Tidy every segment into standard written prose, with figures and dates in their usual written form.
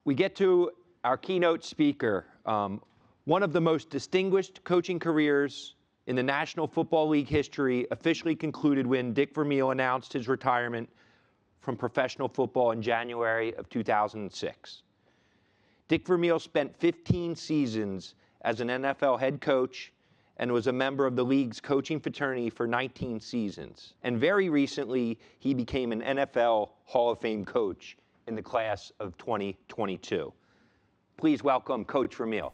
We get to our keynote speaker, one of the most distinguished coaching careers in the National Football League history officially concluded when Dick Vermeil announced his retirement from professional football in January of 2006. Dick Vermeil spent 15 seasons as an NFL head coach and was a member of the league's coaching fraternity for 19 seasons. And very recently, he became an NFL Hall of Fame coach in the class of 2022. Please welcome Coach Vermeil.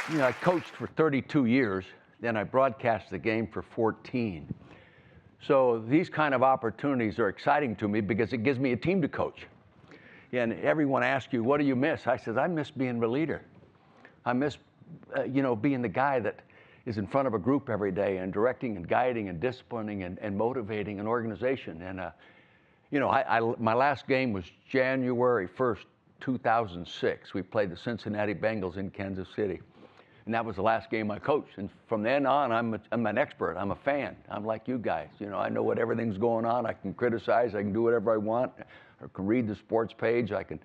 You know, I coached for 32 years, then I broadcast the game for 14. So these kind of opportunities are exciting to me because it gives me a team to coach. And everyone asks you, what do you miss? I said, I miss being the leader. I miss, being the guy that is in front of a group every day and directing and guiding and disciplining and motivating an organization. And, my last game was January 1st, 2006. We played the Cincinnati Bengals in Kansas City. And that was the last game I coached. And from then on, I'm an expert. I'm a fan. I'm like you guys. I know what everything's going on. I can criticize. I can do whatever I want. I can read the sports page. I can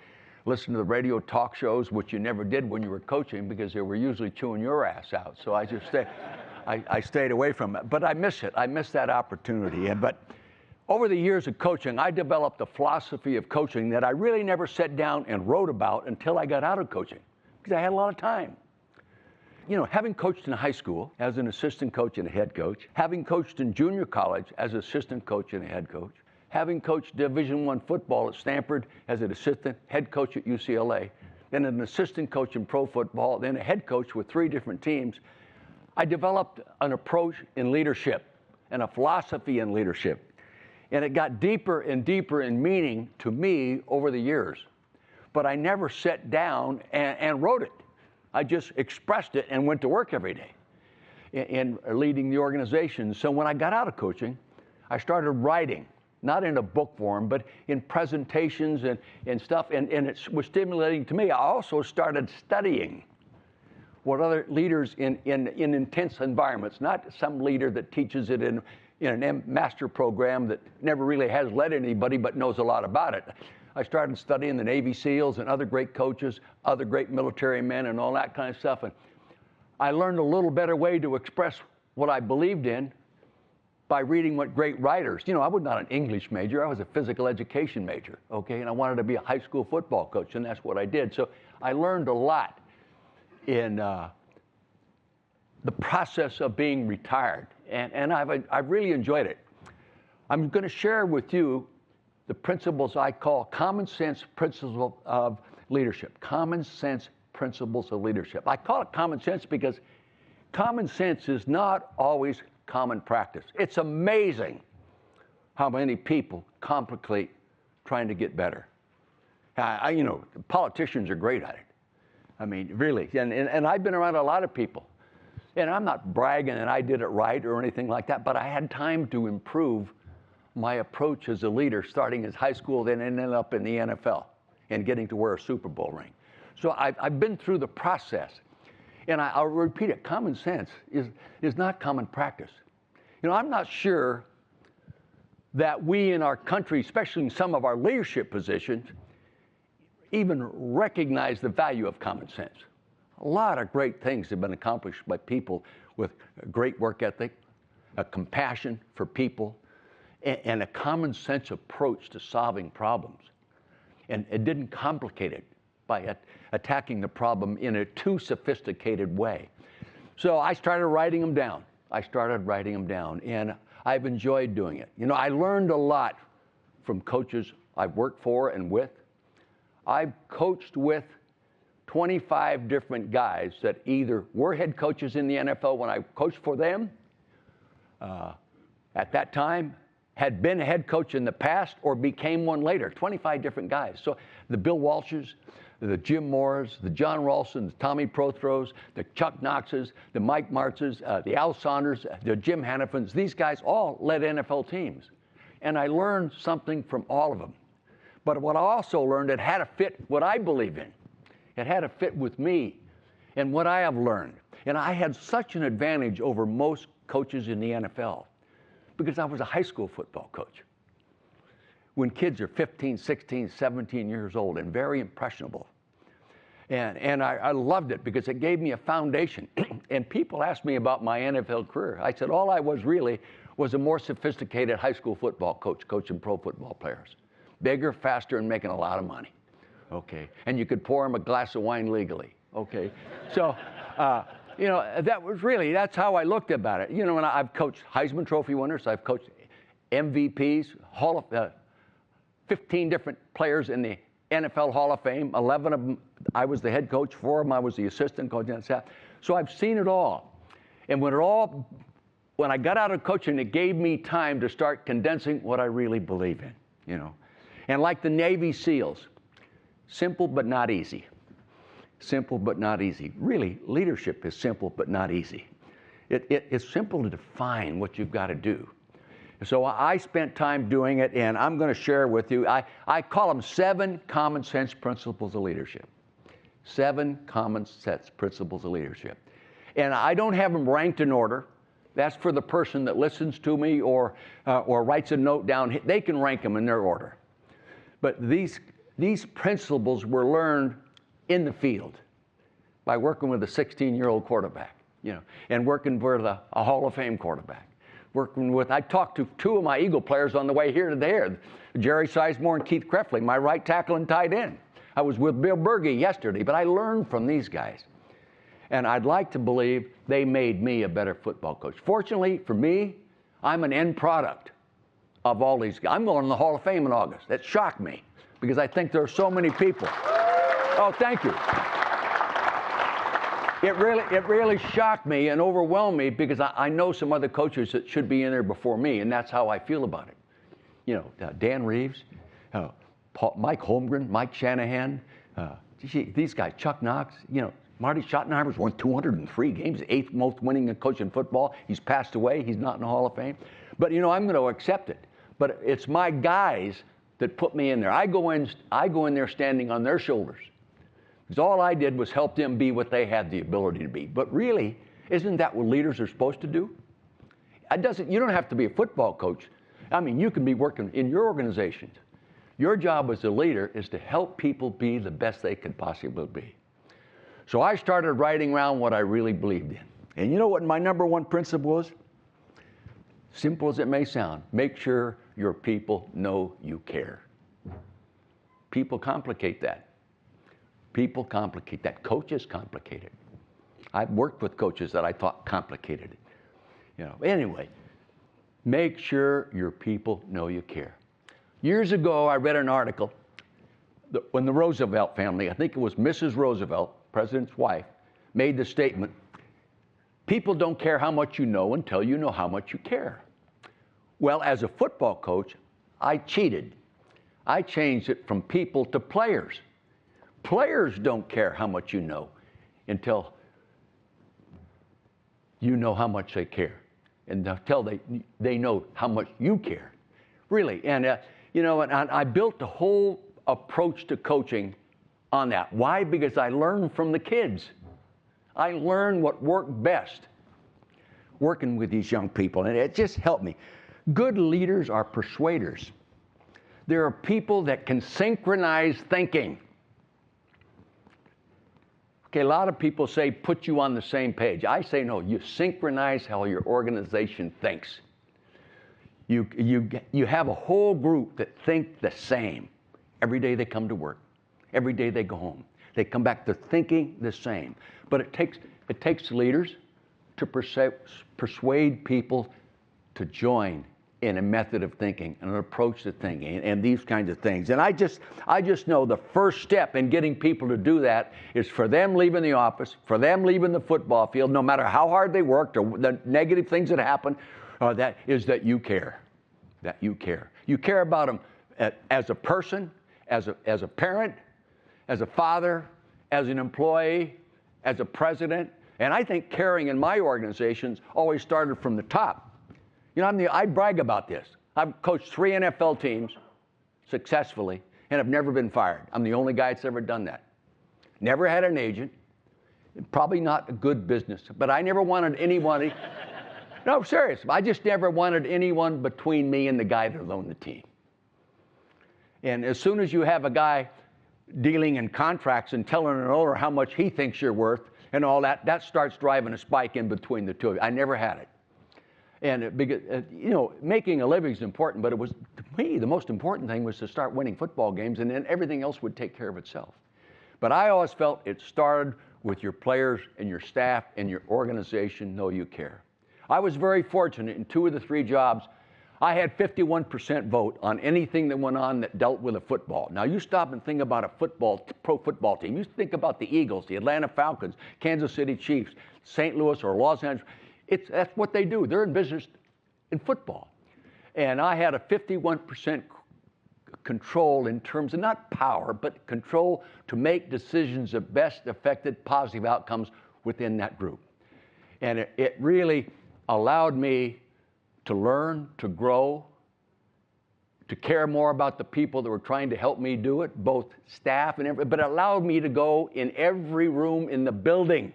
listen to the radio talk shows, which you never did when you were coaching because they were usually chewing your ass out. So I just I stayed away from it. But I miss it. I miss that opportunity. But over the years of coaching, I developed a philosophy of coaching that I really never sat down and wrote about until I got out of coaching because I had a lot of time. Having coached in high school as an assistant coach and a head coach, having coached in junior college as an assistant coach and a head coach, having coached Division I football at Stanford as an assistant head coach at UCLA, then an assistant coach in pro football, then a head coach with 3 different teams, I developed an approach in leadership and a philosophy in leadership. And it got deeper and deeper in meaning to me over the years. But I never sat down and wrote it. I just expressed it and went to work every day in leading the organization. So when I got out of coaching, I started writing, not in a book form, but in presentations and stuff, and it was stimulating to me. I also started studying what other leaders in intense environments, not some leader that teaches it in an master program that never really has led anybody but knows a lot about it. I started studying the Navy SEALs and other great coaches, other great military men and all that kind of stuff. And I learned a little better way to express what I believed in by reading what great writers. I was not an English major. I was a physical education major, okay? And I wanted to be a high school football coach, and that's what I did. So I learned a lot in the process of being retired. And I've really enjoyed it. I'm going to share with you the principles I call common sense principles of leadership. Common sense principles of leadership. I call it common sense because common sense is not always common practice. It's amazing how many people complicate trying to get better. Politicians are great at it. I mean, really. And I've been around a lot of people. And I'm not bragging that I did it right or anything like that, but I had time to improve my approach as a leader, starting as high school, then ending up in the NFL and getting to wear a Super Bowl ring. So I've been through the process. And I'll repeat it, common sense is not common practice. I'm not sure that we in our country, especially in some of our leadership positions, even recognize the value of common sense. A lot of great things have been accomplished by people with a great work ethic, a compassion for people, and a common sense approach to solving problems. And it didn't complicate it by attacking the problem in a too sophisticated way. So I started writing them down. And I've enjoyed doing it. I learned a lot from coaches I've worked for and with. I've coached with 25 different guys that either were head coaches in the NFL when I coached for them, at that time, had been a head coach in the past or became one later, 25 different guys. So the Bill Walshes, the Jim Moores, the John Ralston, the Tommy Prothros, the Chuck Knoxes, the Mike Martzes, the Al Saunders, the Jim Hannafins, these guys all led NFL teams. And I learned something from all of them. But what I also learned, it had to fit what I believe in. It had to fit with me and what I have learned. And I had such an advantage over most coaches in the NFL because I was a high school football coach. When kids are 15, 16, 17 years old and very impressionable. And I loved it because it gave me a foundation. And people asked me about my NFL career. I said all I was really was a more sophisticated high school football coach, coaching pro football players. Bigger, faster, and making a lot of money. Okay. And you could pour them a glass of wine legally. Okay. So, you know, that's how I looked about it. You know, and I've coached Heisman Trophy winners. I've coached MVPs, 15 different players in the NFL Hall of Fame. 11 of them, I was the head coach. 4 of them, I was the assistant coach on staff. So I've seen it all. And when I got out of coaching, it gave me time to start condensing what I really believe in, you know. And like the Navy SEALs, simple but not easy. Simple but not easy. Really, leadership is simple but not easy. It's simple to define what you've got to do. So I spent time doing it, and I'm going to share with you. I call them 7 common sense principles of leadership. 7 common sense principles of leadership. And I don't have them ranked in order. That's for the person that listens to me or writes a note down. They can rank them in their order. But these principles were learned in the field by working with a 16-year-old quarterback, you know, and working with a Hall of Fame quarterback. I talked to 2 of my Eagle players on the way here today, Jerry Sizemore and Keith Krefley, my right tackle and tight end. I was with Bill Berge yesterday, but I learned from these guys. And I'd like to believe they made me a better football coach. Fortunately for me, I'm an end product of all these guys. I'm going to the Hall of Fame in August. That shocked me because I think there are so many people. Oh, thank you. It really shocked me and overwhelmed me because I know some other coaches that should be in there before me, and that's how I feel about it. You know, Dan Reeves, Mike Holmgren, Mike Shanahan, these guys, Chuck Knox, you know, Marty Schottenheimer's won 203 games, 8th most winning coach in football. He's passed away. He's not in the Hall of Fame. But, you know, I'm going to accept it. But it's my guys that put me in there. I go in there standing on their shoulders. Because all I did was help them be what they had the ability to be. But really, isn't that what leaders are supposed to do? You don't have to be a football coach. I mean, you can be working in your organizations. Your job as a leader is to help people be the best they could possibly be. So I started writing around what I really believed in. And you know what my number 1 principle is? Simple as it may sound, make sure your people know you care. People complicate that. People complicate that. Coaches complicate it. I've worked with coaches that I thought complicated it. You know, anyway, make sure your people know you care. Years ago, I read an article when the Roosevelt family, I think it was Mrs. Roosevelt, President's wife, made the statement, people don't care how much you know until you know how much you care. Well, as a football coach, I cheated. I changed it from people to players. Players don't care how much you know until you know how much they care, and until they know how much you care, really. And you know, and I built the whole approach to coaching on that. Why? Because I learned from the kids. I learned what worked best working with these young people, and it just helped me. Good leaders are persuaders. There are people that can synchronize thinking. Okay, a lot of people say put you on the same page. I say no, you synchronize how your organization thinks. You have a whole group that think the same. Every day they come to work. Every day they go home. They come back to thinking the same. But it takes leaders to persuade people to join in a method of thinking, an approach to thinking, and these kinds of things. And I just know the first step in getting people to do that is for them leaving the office, for them leaving the football field, no matter how hard they worked or the negative things that happen, that you care. That you care. You care about them as a person, as a parent, as a father, as an employee, as a president. And I think caring in my organizations always started from the top. You know, I brag about this. I've coached 3 NFL teams successfully and have never been fired. I'm the only guy that's ever done that. Never had an agent. Probably not a good business. But I never wanted anybody No, serious. I just never wanted anyone between me and the guy that owned the team. And as soon as you have a guy dealing in contracts and telling an owner how much he thinks you're worth and all that, that starts driving a spike in between the two of you. I never had it. And because, making a living is important, but it was, to me, the most important thing was to start winning football games, and then everything else would take care of itself. But I always felt it started with your players and your staff and your organization know you care. I was very fortunate in 2 of the 3 jobs. I had 51% vote on anything that went on that dealt with a football. Now you stop and think about a pro football team. You think about the Eagles, the Atlanta Falcons, Kansas City Chiefs, St. Louis or Los Angeles. That's what they do. They're in business in football. And I had a 51% control in terms of not power, but control to make decisions that best affected positive outcomes within that group. And it really allowed me to learn, to grow, to care more about the people that were trying to help me do it, both staff and everything, but it allowed me to go in every room in the building.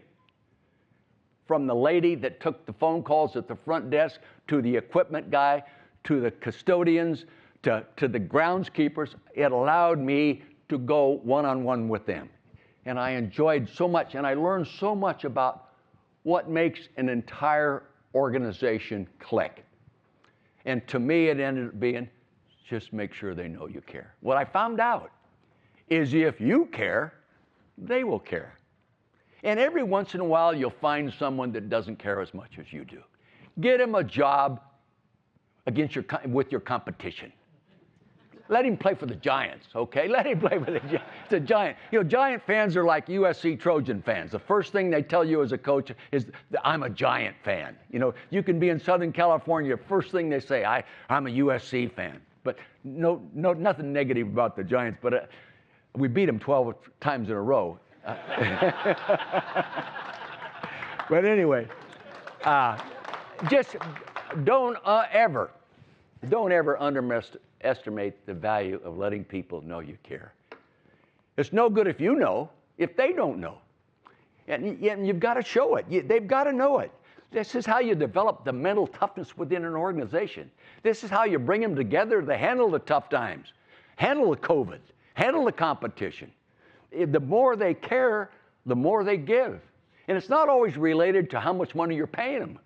From the lady that took the phone calls at the front desk, to the equipment guy, to the custodians, to the groundskeepers, it allowed me to go one-on-one with them. And I enjoyed so much, and I learned so much about what makes an entire organization click. And to me, it ended up being, just make sure they know you care. What I found out is if you care, they will care. And every once in a while, you'll find someone that doesn't care as much as you do. Get him a job with your competition. Let him play for the Giants, okay? Let him play for the Giants. It's a Giant. Giant fans are like USC Trojan fans. The first thing they tell you as a coach is, I'm a Giant fan. You can be in Southern California, first thing they say, I'm a USC fan. But nothing negative about the Giants, but we beat them 12 times in a row. But anyway, just don't ever underestimate the value of letting people know you care. It's no good if you know, if they don't know. And you've got to show it. They've got to know it. This is how you develop the mental toughness within an organization. This is how you bring them together to handle the tough times, handle the COVID, handle the competition. The more they care, the more they give. And it's not always related to how much money you're paying them.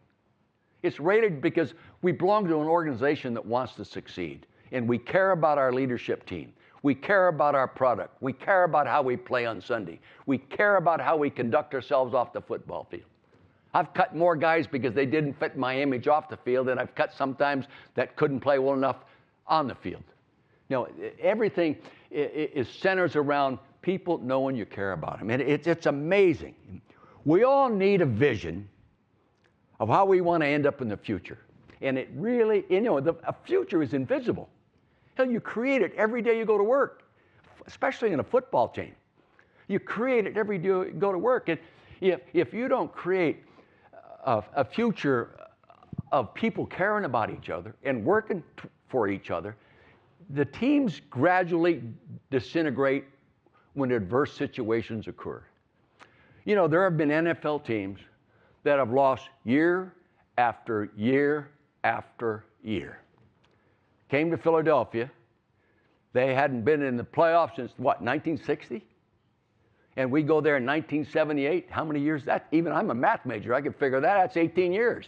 It's rated because we belong to an organization that wants to succeed. And we care about our leadership team. We care about our product. We care about how we play on Sunday. We care about how we conduct ourselves off the football field. I've cut more guys because they didn't fit my image off the field than I've cut sometimes that couldn't play well enough on the field. Everything centers around people knowing you care about them. And it's amazing. We all need a vision of how we want to end up in the future. And it really, a future is invisible. Hell, you create it every day you go to work, especially in a football team. You create it every day you go to work. And if you don't create a future of people caring about each other and working for each other, the teams gradually disintegrate when adverse situations occur. There have been NFL teams that have lost year after year after year. Came to Philadelphia. They hadn't been in the playoffs since, 1960? And we go there in 1978. How many years is that? Even I'm a math major. I can figure that. That's 18 years.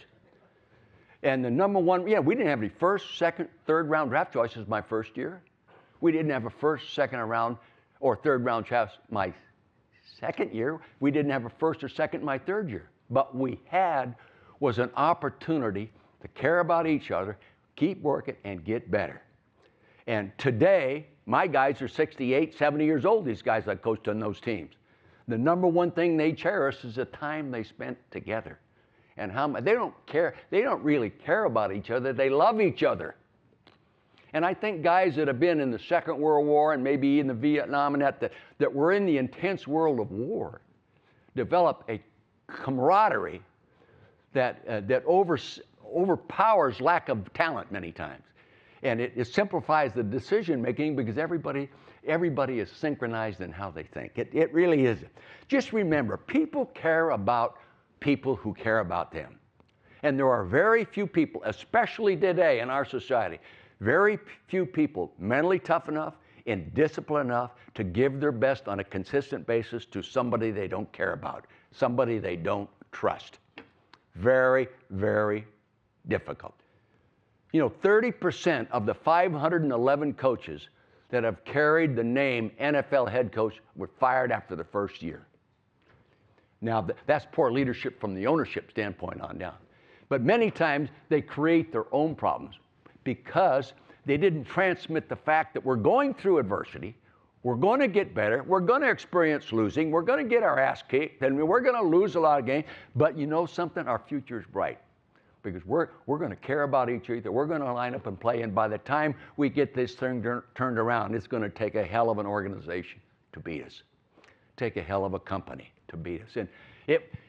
And the number one, we didn't have any first, second, third round draft choices my first year. We didn't have a first, second round, or third round draft my second year. We didn't have a first or second my third year. But we had was an opportunity to care about each other, keep working, and get better. And today, my guys are 68, 70 years old, these guys I coached on those teams. The number one thing they cherish is the time they spent together. And how they don't care, they don't really care about each other, they love each other. And I think guys that have been in the Second World War and maybe in the Vietnam and that were in the intense world of war develop a camaraderie that overpowers lack of talent many times. And it simplifies the decision making because everybody is synchronized in how they think. It really is. Just remember, people care about people who care about them. And there are very few people, especially today in our society, very few people mentally tough enough and disciplined enough to give their best on a consistent basis to somebody they don't care about, somebody they don't trust. Very, very difficult. You know, 30% of the 511 coaches that have carried the name NFL head coach were fired after the first year. Now, that's poor leadership from the ownership standpoint on down. But many times they create their own problems because they didn't transmit the fact that we're going through adversity, we're going to get better, we're going to experience losing, we're going to get our ass kicked, and we're going to lose a lot of games, but you know something? Our future is bright because we're going to care about each other, we're going to line up and play, and by the time we get this thing turned around, it's going to take a hell of an organization to beat us, take a hell of a company to beat us. And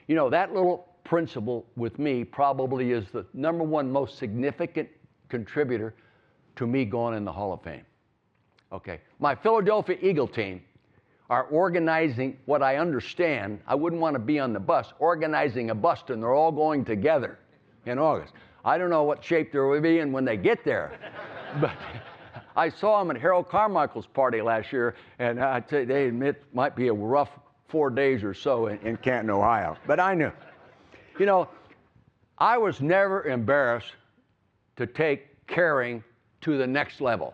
you know, that little principle with me probably is the number one most significant contributor to me going in the Hall of Fame. Okay, my Philadelphia Eagle team are organizing what I understand, I wouldn't want to be on the bus, organizing a bus, and they're all going together in August. I don't know what shape they'll be in when they get there, but I saw them at Harold Carmichael's party last year, and I'd say they admit it might be a rough 4 days or so in Canton, Ohio, but I knew. You know, I was never embarrassed to take caring to the next level.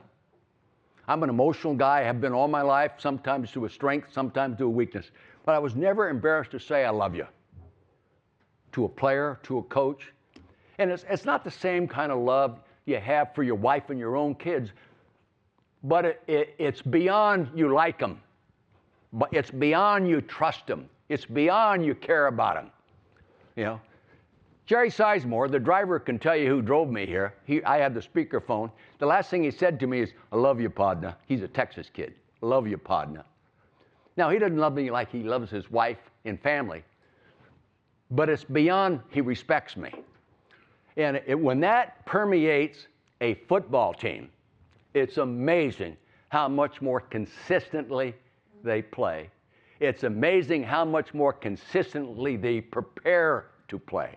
I'm an emotional guy, I have been all my life, sometimes to a strength, sometimes to a weakness. But I was never embarrassed to say I love you to a player, to a coach. And it's not the same kind of love you have for your wife and your own kids, but it's beyond you like them. But it's beyond you trust them. It's beyond you care about them. You know, Jerry Sizemore, the driver, can tell you who drove me here. I had the speakerphone. The last thing he said to me is, "I love you, Podna." He's a Texas kid. "I love you, Podna." Now, he doesn't love me like he loves his wife and family, but it's beyond he respects me. And when that permeates a football team, it's amazing how much more consistently they play. It's amazing how much more consistently they prepare to play.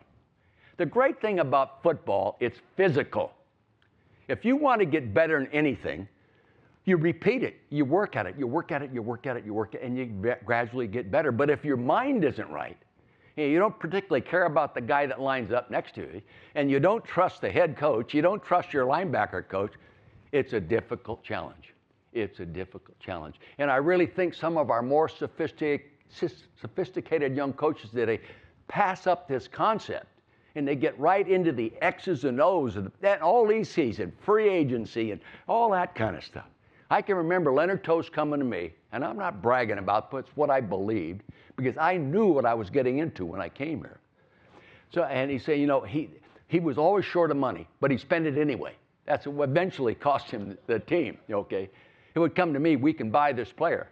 The great thing about football, it's physical. If you want to get better in anything, you repeat it, you work at it, you work at it, you work at it, you work at it, and you gradually get better. But if your mind isn't right, you don't particularly care about the guy that lines up next to you, and you don't trust the head coach, you don't trust your linebacker coach, it's a difficult challenge. It's a difficult challenge. And I really think some of our more sophisticated young coaches today pass up this concept, and they get right into the X's and O's and all these seasons, free agency and all that kind of stuff. I can remember Leonard Toast coming to me, and I'm not bragging about it, but it's what I believed, because I knew what I was getting into when I came here. So, and he said, you know, he was always short of money, but he spent it anyway. That's what eventually cost him the team, okay? He would come to me, "We can buy this player.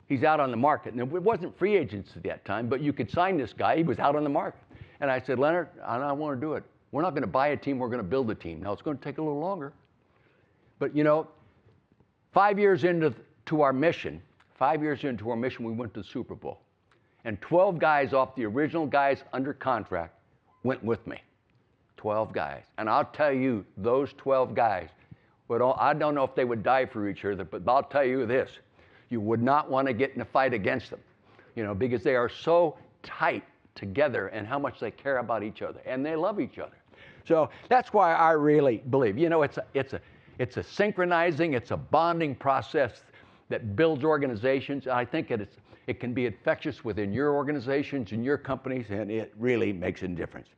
He's out on the market." And it wasn't free agents at that time, but you could sign this guy. He was out on the market. And I said, "Leonard, I don't want to do it. We're not going to buy a team, we're going to build a team. Now, it's going to take a little longer." But, you know, 5 years into our mission, we went to the Super Bowl. And 12 guys off the original guys under contract went with me. 12 guys. And I'll tell you, those 12 guys, I don't know if they would die for each other, but I'll tell you this. You would not want to get in a fight against them, you know, because they are so tight together and how much they care about each other, and they love each other. So that's why I really believe, you know, it's a synchronizing, it's a bonding process that builds organizations. I think it can be infectious within your organizations and your companies, and it really makes a difference.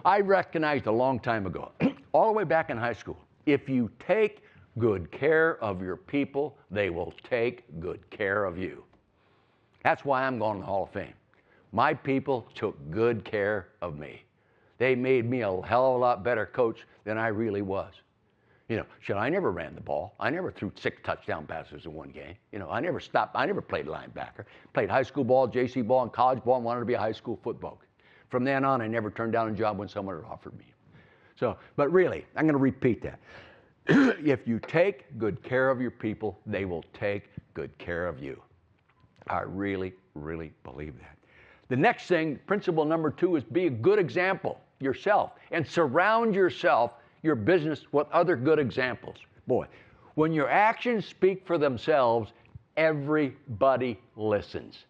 I recognized a long time ago, all the way back in high school, if you take good care of your people, they will take good care of you. That's why I'm going to the Hall of Fame. My people took good care of me. They made me a hell of a lot better coach than I really was. You know, I never ran the ball. I never threw 6 touchdown passes in one game. You know, I never stopped. I never played linebacker. Played high school ball, JC ball, and college ball, and wanted to be a high school football coach. From then on, I never turned down a job when someone had offered me. So, but really, I'm going to repeat that. If you take good care of your people, they will take good care of you. I really, really believe that. The next thing, principle number 2, is be a good example. yourself and surround yourself, your business, with other good examples. Boy, when your actions speak for themselves, everybody listens.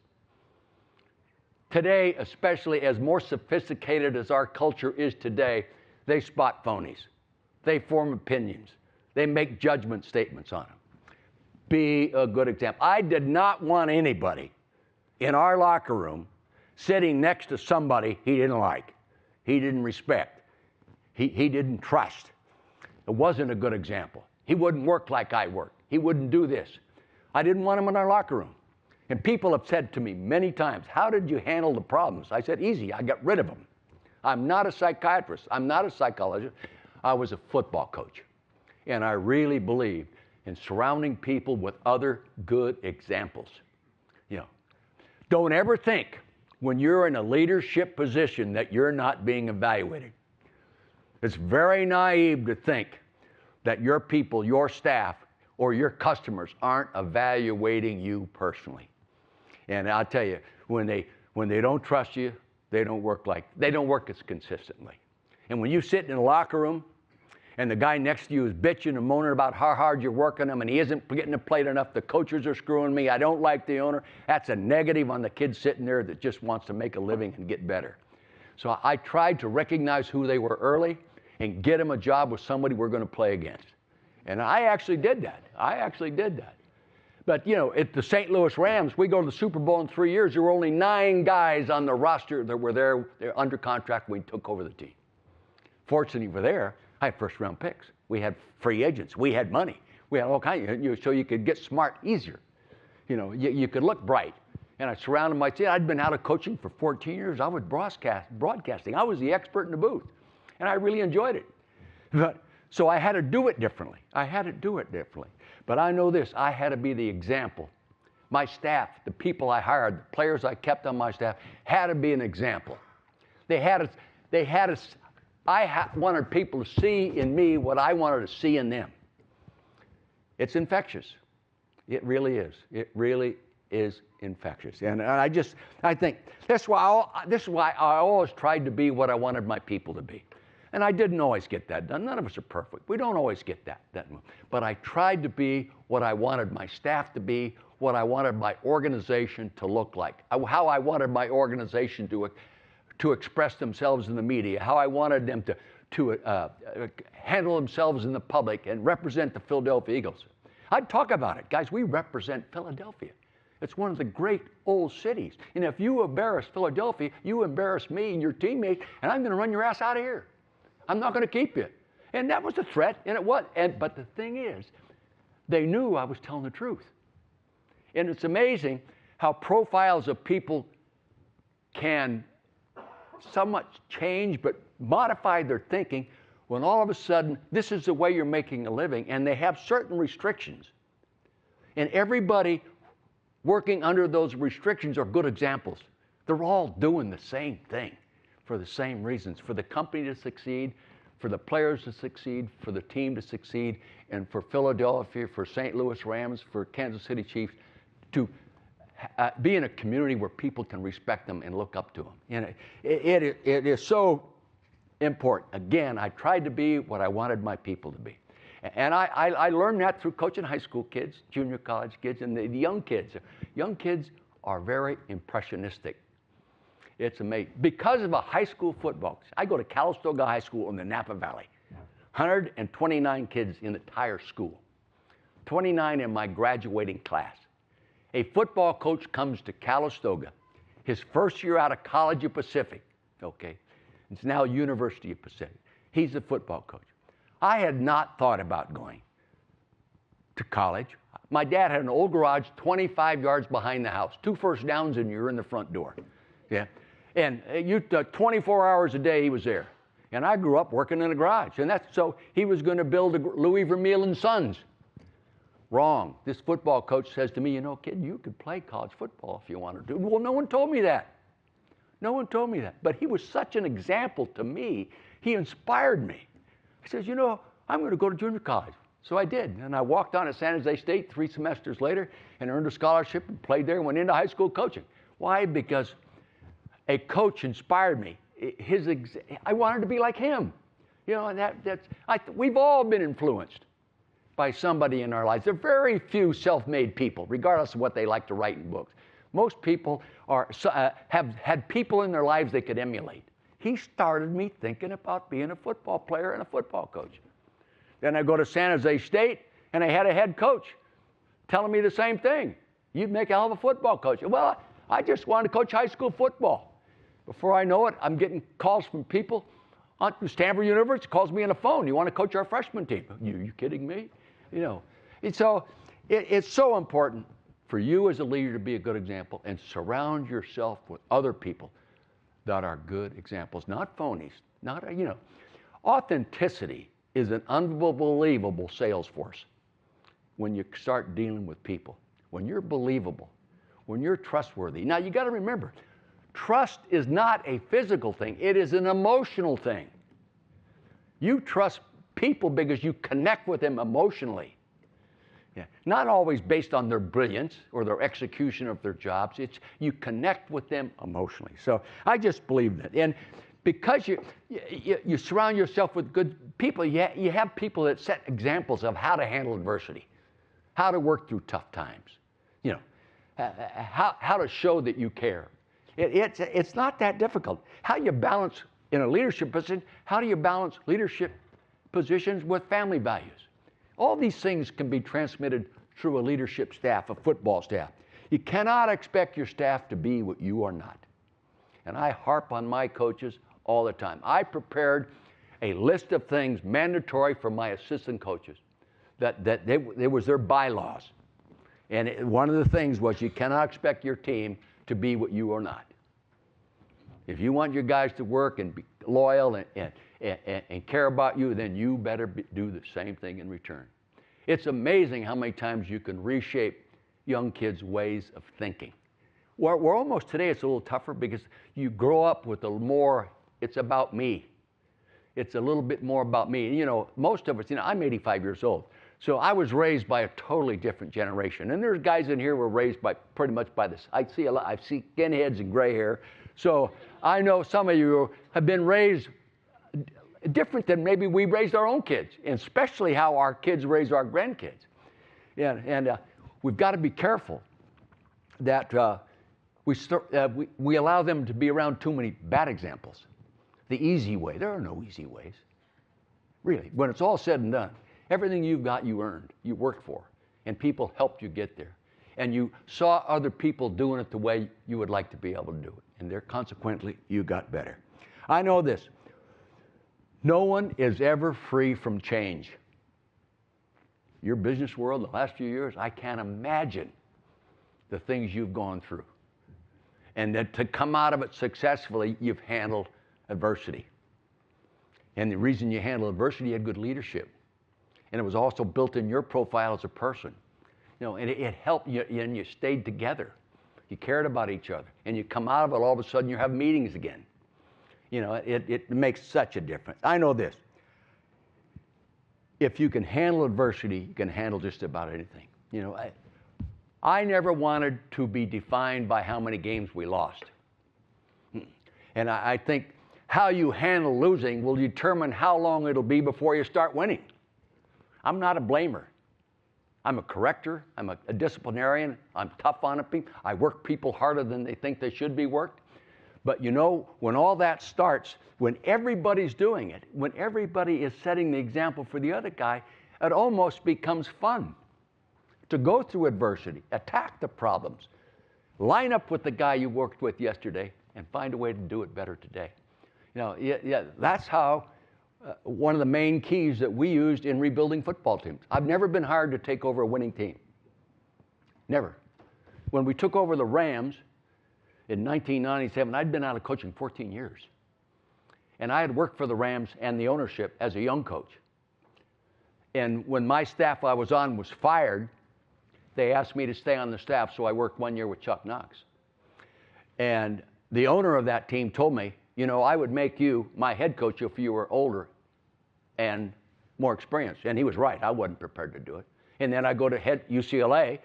Today, especially as more sophisticated as our culture is today, they spot phonies. They form opinions. They make judgment statements on them. Be a good example. I did not want anybody in our locker room sitting next to somebody he didn't like, he didn't respect, he didn't trust. It wasn't a good example. He wouldn't work like I work. He wouldn't do this. I didn't want him in our locker room. And people have said to me many times, how did you handle the problems? I said, easy, I got rid of them. I'm not a psychiatrist. I'm not a psychologist. I was a football coach. And I really believed in surrounding people with other good examples. You know, don't ever think when you're in a leadership position that you're not being evaluated. It's very naive to think that your people, your staff, or your customers aren't evaluating you personally. And I'll tell you, when they don't trust you, they don't work as consistently. And when you sit in a locker room and the guy next to you is bitching and moaning about how hard you're working him and he isn't getting the plate enough, the coaches are screwing me, I don't like the owner, that's a negative on the kid sitting there that just wants to make a living and get better. So I tried to recognize who they were early and get them a job with somebody we're going to play against. And I actually did that. But, you know, at the St. Louis Rams, we go to the Super Bowl in 3 years. There were only 9 guys on the roster that were there. They're under contract when we took over the team. Fortunately, we're there. I had first-round picks. We had free agents. We had money. We had all kinds of, so you could get smart easier. You know, you could look bright. And I surrounded myself. I'd been out of coaching for 14 years. I was broadcasting. I was the expert in the booth. And I really enjoyed it. So I had to do it differently. But I know this, I had to be the example. My staff, the people I hired, the players I kept on my staff, had to be an example. I wanted people to see in me what I wanted to see in them. It's infectious. It really is. It really is infectious. And I think this is why I always tried to be what I wanted my people to be. And I didn't always get that done. None of us are perfect. We don't always get that. But I tried to be what I wanted my staff to be, what I wanted my organization to look like, how I wanted my organization to express themselves in the media, how I wanted them to handle themselves in the public and represent the Philadelphia Eagles. I'd talk about it. Guys, we represent Philadelphia. It's one of the great old cities. And if you embarrass Philadelphia, you embarrass me and your teammates, and I'm going to run your ass out of here. I'm not going to keep you. And that was a threat, and it was. But the thing is, they knew I was telling the truth. And it's amazing how profiles of people can somewhat change, but modify their thinking when all of a sudden, this is the way you're making a living, and they have certain restrictions. And everybody working under those restrictions are good examples. They're all doing the same thing for the same reasons, for the company to succeed, for the players to succeed, for the team to succeed, and for Philadelphia, for St. Louis Rams, for Kansas City Chiefs, to be in a community where people can respect them and look up to them. And it is so important. Again, I tried to be what I wanted my people to be. And I learned that through coaching high school kids, junior college kids, and the young kids. Young kids are very impressionistic. It's amazing. Because of a high school football, I go to Calistoga High School in the Napa Valley. 129 kids in the entire school. 29 in my graduating class. A football coach comes to Calistoga, his first year out of College of Pacific, okay? It's now University of Pacific. He's a football coach. I had not thought about going to college. My dad had an old garage 25 yards behind the house. 2 first downs and you're in the front door. Yeah. And 24 hours a day he was there. And I grew up working in a garage. And so he was going to build a Louis Vermeil and Sons. Wrong. This football coach says to me, you know, kid, you could play college football if you wanted to. Well, no one told me that. No one told me that. But he was such an example to me. He inspired me. He says, you know, I'm going to go to junior college. So I did. And I walked on at San Jose State 3 semesters later and earned a scholarship and played there and went into high school coaching. Why? Because a coach inspired me. I wanted to be like him. You know, and we've all been influenced by somebody in our lives. There are very few self-made people, regardless of what they like to write in books. Most people have had people in their lives they could emulate. He started me thinking about being a football player and a football coach. Then I go to San Jose State, and I had a head coach telling me the same thing. You'd make a hell of a football coach. Well, I just wanted to coach high school football. Before I know it, I'm getting calls from people. Stanford University calls me on the phone. You want to coach our freshman team? You kidding me? You know. And so it's so important for you as a leader to be a good example and surround yourself with other people that are good examples, not phonies, not, you know. Authenticity is an unbelievable sales force when you start dealing with people. When you're believable, when you're trustworthy. Now, you got to remember, trust is not a physical thing. It is an emotional thing. You trust people because you connect with them emotionally. Yeah. Not always based on their brilliance or their execution of their jobs. It's you connect with them emotionally. So I just believe that. And because you surround yourself with good people, you have people that set examples of how to handle adversity, how to work through tough times, you know, how to show that you care. It's not that difficult. How you balance in a leadership position, how do you balance leadership positions with family values? All these things can be transmitted through a leadership staff, a football staff. You cannot expect your staff to be what you are not. And I harp on my coaches all the time. I prepared a list of things mandatory for my assistant coaches that there was their bylaws. And one of the things was you cannot expect your team to be what you are not. If you want your guys to work and be loyal and care about you, then you better do the same thing in return. It's amazing how many times you can reshape young kids' ways of thinking. We're almost today, it's a little tougher because you grow up with a more, it's about me. It's a little bit more about me. You know, most of us, you know, I'm 85 years old. So I was raised by a totally different generation. And there's guys in here who were raised by pretty much by this. I see skinheads and gray hair. So I know some of you have been raised different than maybe we raised our own kids, and especially how our kids raise our grandkids. And we've got to be careful that we allow them to be around too many bad examples. The easy way. There are no easy ways. Really. When it's all said and done, everything you've got you earned, you worked for, and people helped you get there. And you saw other people doing it the way you would like to be able to do it. And there, consequently, you got better. I know this. No one is ever free from change. Your business world, the last few years, I can't imagine the things you've gone through. And that to come out of it successfully, you've handled adversity. And the reason you handled adversity, you had good leadership. And it was also built in your profile as a person. You know, and it helped you, and you stayed together. You cared about each other. And you come out of it, all of a sudden you have meetings again. You know, it makes such a difference. I know this. If you can handle adversity, you can handle just about anything. You know, I never wanted to be defined by how many games we lost. And I think how you handle losing will determine how long it'll be before you start winning. I'm not a blamer. I'm a corrector. I'm a disciplinarian. I'm tough on people. I work people harder than they think they should be worked. But you know, when all that starts, when everybody's doing it, when everybody is setting the example for the other guy, it almost becomes fun to go through adversity, attack the problems, line up with the guy you worked with yesterday, and find a way to do it better today. You know, that's how one of the main keys that we used in rebuilding football teams. I've never been hired to take over a winning team. Never. When we took over the Rams in 1997, I'd been out of coaching 14 years. And I had worked for the Rams and the ownership as a young coach. And when my staff I was on was fired, they asked me to stay on the staff, so I worked 1 year with Chuck Knox. And the owner of that team told me, you know, I would make you my head coach if you were older and more experienced. And he was right. I wasn't prepared to do it. And then I go to head UCLA,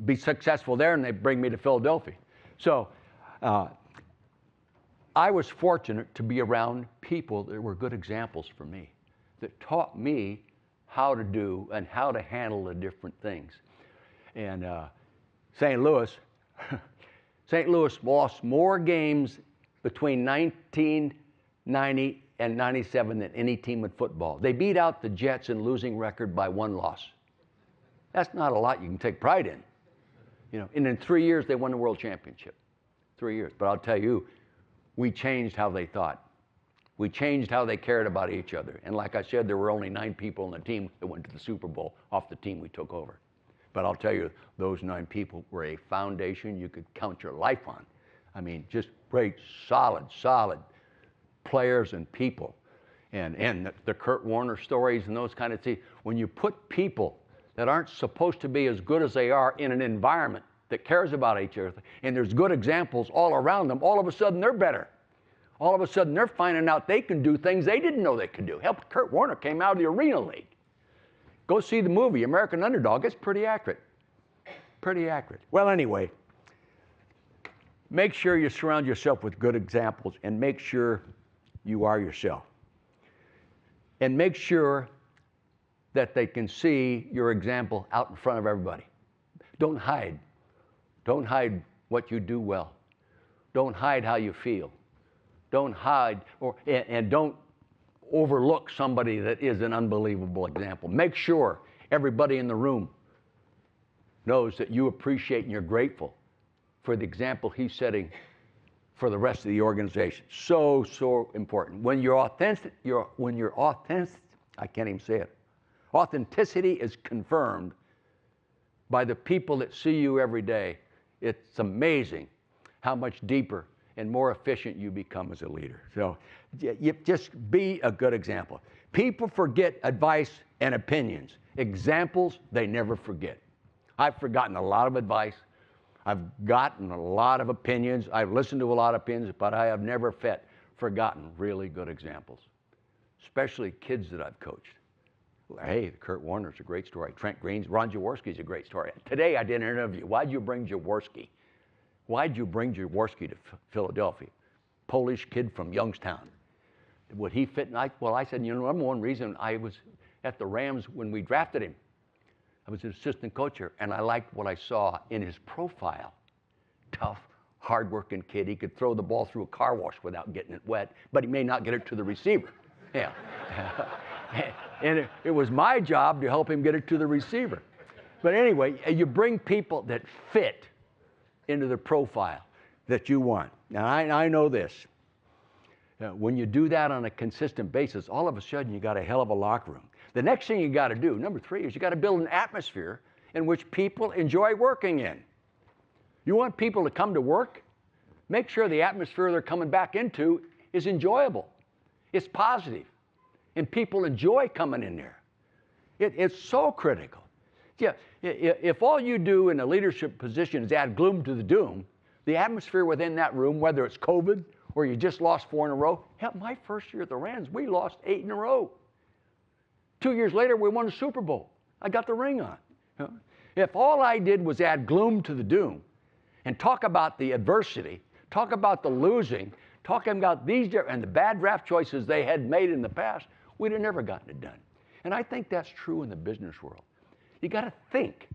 be successful there, and they bring me to Philadelphia. So I was fortunate to be around people that were good examples for me, that taught me how to do and how to handle the different things. And St. Louis, St. Louis lost more games between 1990 and 97 than any team in football. They beat out the Jets in losing record by 1 loss. That's not a lot you can take pride in. You know, and in 3 years, they won the world championship. 3 years. But I'll tell you, we changed how they thought. We changed how they cared about each other. And like I said, there were only 9 people on the team that went to the Super Bowl off the team we took over. But I'll tell you, those 9 people were a foundation you could count your life on. I mean, just great, solid players and people. And the Kurt Warner stories and those kind of things. When you put people that aren't supposed to be as good as they are in an environment that cares about each other, and there's good examples all around them, all of a sudden they're better. All of a sudden they're finding out they can do things they didn't know they could do. Hell, Kurt Warner came out of the Arena League. Go see the movie, American Underdog. It's pretty accurate. Pretty accurate. Well, anyway, make sure you surround yourself with good examples and make sure you are yourself. And make sure that they can see your example out in front of everybody. Don't hide. Don't hide what you do well. Don't hide how you feel. Don't hide and don't overlook somebody that is an unbelievable example. Make sure everybody in the room knows that you appreciate and you're grateful for the example he's setting for the rest of the organization. So important. When you're authentic, I can't even say it. Authenticity is confirmed by the people that see you every day. It's amazing how much deeper and more efficient you become as a leader. So you just be a good example. People forget advice and opinions. Examples, they never forget. I've forgotten a lot of advice. I've gotten a lot of opinions. I've listened to a lot of opinions, but I have never forgotten really good examples, especially kids that I've coached. Hey, Kurt Warner's a great story. Trent Green's, Ron Jaworski's a great story. Today I did an interview. Why'd you bring Jaworski? Why'd you bring Jaworski to Philadelphia? Polish kid from Youngstown. Would he fit? Well, I said, you know, number one reason I was at the Rams when we drafted him. I was an assistant coach here, and I liked what I saw in his profile. Tough, hardworking kid. He could throw the ball through a car wash without getting it wet, but he may not get it to the receiver. Yeah. And it was my job to help him get it to the receiver. But anyway, you bring people that fit into the profile that you want. Now, I know this. When you do that on a consistent basis, all of a sudden you got a hell of a locker room. The next thing you got to do, number 3, is you got to build an atmosphere in which people enjoy working in. You want people to come to work? Make sure the atmosphere they're coming back into is enjoyable. It's positive. And people enjoy coming in there. It's so critical. Yeah, if all you do in a leadership position is add gloom to the doom, the atmosphere within that room, whether it's COVID or you just lost 4 in a row, hell, my first year at the Rams, we lost 8 in a row. 2 years later, we won the Super Bowl. I got the ring on. You know? If all I did was add gloom to the doom and talk about the adversity, talk about the losing, talking about these and the bad draft choices they had made in the past, we'd have never gotten it done. And I think that's true in the business world. You got to think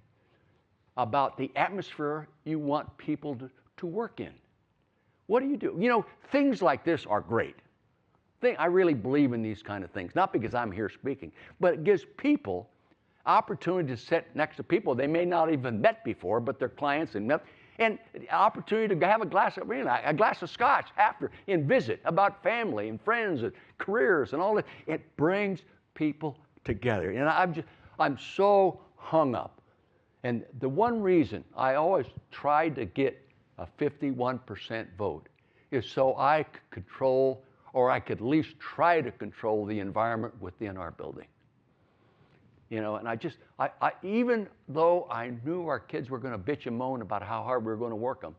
about the atmosphere you want people to work in. What do you do? You know, things like this are great. I really believe in these kind of things, not because I'm here speaking, but it gives people opportunity to sit next to people they may not even met before, but they're clients and opportunity to have a glass of scotch after and visit about family and friends and careers and all that. It brings people together. And I'm so hung up. And the one reason I always tried to get a 51% vote is so I could control, or I could at least try to control, the environment within our building. You know, and I even though I knew our kids were going to bitch and moan about how hard we were going to work them,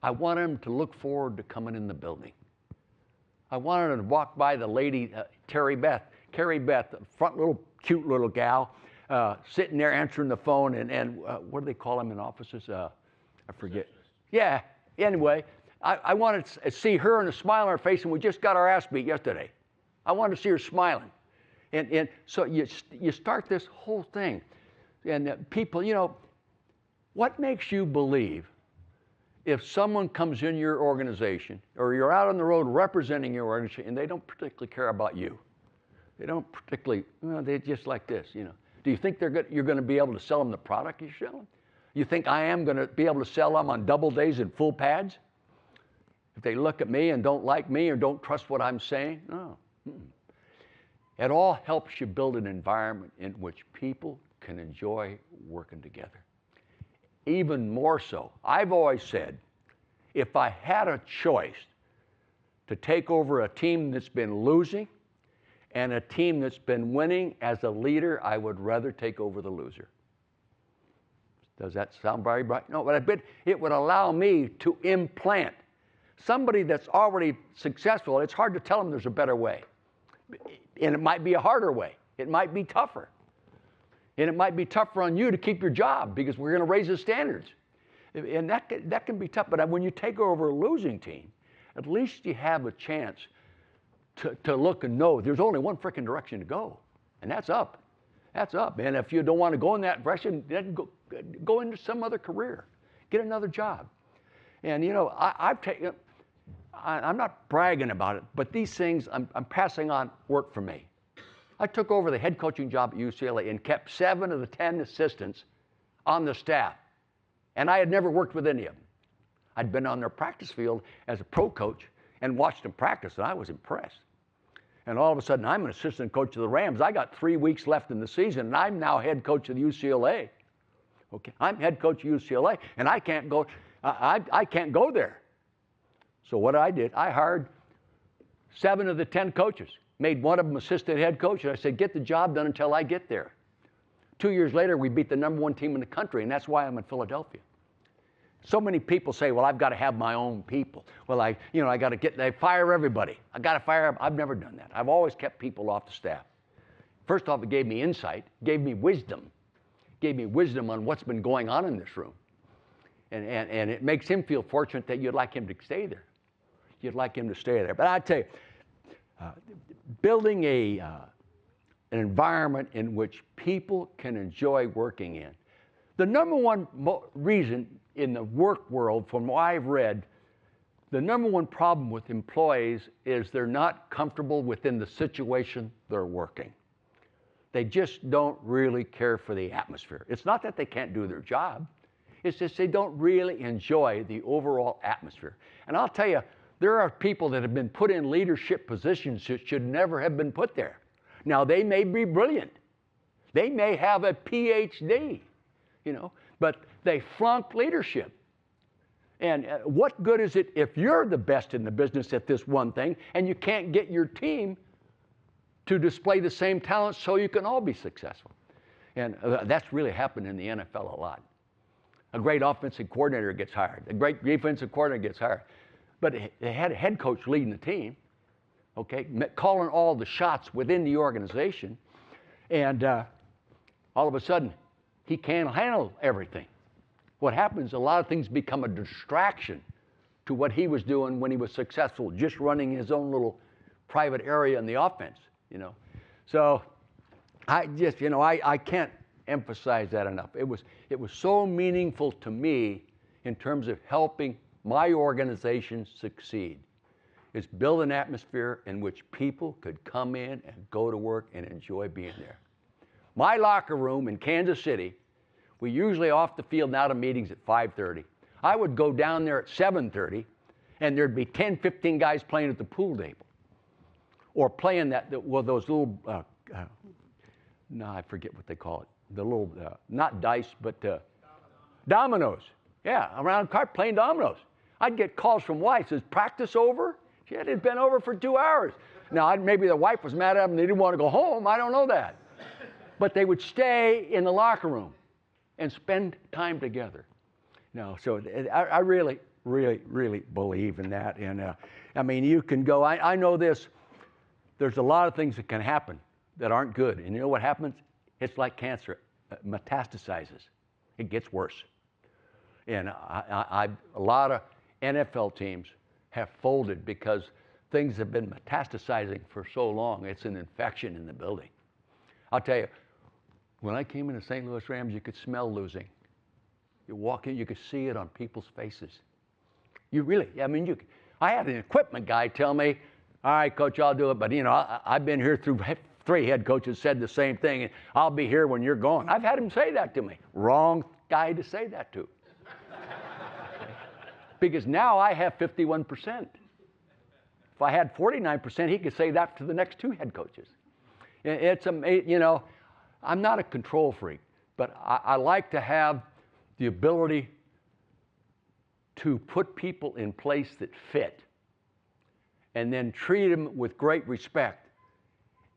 I wanted them to look forward to coming in the building. I wanted them to walk by the lady, Carrie Beth, front little, cute little gal, sitting there answering the phone, and what do they call them in offices? I forget. Yeah, anyway, I wanted to see her and a smile on her face, and we just got our ass beat yesterday. I wanted to see her smiling. And so you start this whole thing. And people, you know, what makes you believe if someone comes in your organization or you're out on the road representing your organization and they don't particularly care about you? They don't particularly, well, they're just like this, you know. Do you think you're going to be able to sell them the product you're selling? You think I am going to be able to sell them on double days and full pads? If they look at me and don't like me or don't trust what I'm saying? No. It all helps you build an environment in which people can enjoy working together. Even more so, I've always said, if I had a choice to take over a team that's been losing and a team that's been winning as a leader, I would rather take over the loser. Does that sound very bright? No, but it would allow me to implant somebody that's already successful. It's hard to tell them there's a better way. And it might be a harder way. It might be tougher. And it might be tougher on you to keep your job because we're going to raise the standards. And that can be tough. But when you take over a losing team, at least you have a chance to look and know there's only one freaking direction to go, and that's up. That's up. And if you don't want to go in that direction, then go into some other career. Get another job. And, you know, I'm not bragging about it, but these things I'm passing on work for me. I took over the head coaching job at UCLA and kept 7 of the 10 assistants on the staff. And I had never worked with any of them. I'd been on their practice field as a pro coach and watched them practice, and I was impressed. And all of a sudden, I'm an assistant coach of the Rams. I got 3 weeks left in the season, and I'm now head coach of the UCLA. Okay, I'm head coach of UCLA, and I can't go. I can't go there. So what I did, I hired 7 of the 10 coaches, made one of them assistant head coach, and I said, get the job done until I get there. 2 years later, we beat the #1 team in the country, and that's why I'm in Philadelphia. So many people say, well, I've got to have my own people. Well, I got to they fire everybody. I got to fire them. I've never done that. I've always kept people off the staff. First off, it gave me insight, gave me wisdom on what's been going on in this room. And it makes him feel fortunate that you'd like him to stay there. You'd like him to stay there. But I tell you, building an environment in which people can enjoy working in. The #1 reason in the work world, from what I've read, the #1 problem with employees is they're not comfortable within the situation they're working. They just don't really care for the atmosphere. It's not that they can't do their job. It's just they don't really enjoy the overall atmosphere. And I'll tell you, there are people that have been put in leadership positions that should never have been put there. Now, they may be brilliant. They may have a PhD, you know, but they flunked leadership. And what good is it if you're the best in the business at this one thing and you can't get your team to display the same talents so you can all be successful? And that's really happened in the NFL a lot. A great offensive coordinator gets hired. A great defensive coordinator gets hired. But they had a head coach leading the team, okay, calling all the shots within the organization. And all of a sudden, he can't handle everything. What happens, a lot of things become a distraction to what he was doing when he was successful, just running his own little private area in the offense, you know. So I just, you know, I can't emphasize that enough. It was so meaningful to me in terms of helping my organization succeed. It's build an atmosphere in which people could come in and go to work and enjoy being there. My locker room in Kansas City, we usually off the field and out of meetings at 5:30. I would go down there at 7:30, and there'd be 10, 15 guys playing at the pool table, or playing those little, I forget what they call it. The little, not dice, but dominoes. Yeah, around the cart playing dominoes. I'd get calls from wives. Is practice over? Shit, it'd been over for 2 hours. Now, maybe the wife was mad at them and they didn't want to go home. I don't know that. But they would stay in the locker room and spend time together. No, so I really, really, really believe in that. And I mean, you can go, I know this, there's a lot of things that can happen that aren't good. And you know what happens? It's like cancer. It metastasizes. It gets worse. And NFL teams have folded because things have been metastasizing for so long. It's an infection in the building. I'll tell you, when I came into St. Louis Rams, you could smell losing. You walk in, you could see it on people's faces. You really, I mean, I had an equipment guy tell me, all right, coach, I'll do it, but I've been here through 3 head coaches said the same thing, and I'll be here when you're gone. I've had him say that to me. Wrong guy to say that to. Because now I have 51%. If I had 49%, he could say that to the next 2 head coaches. It's I'm not a control freak, but I like to have the ability to put people in place that fit and then treat them with great respect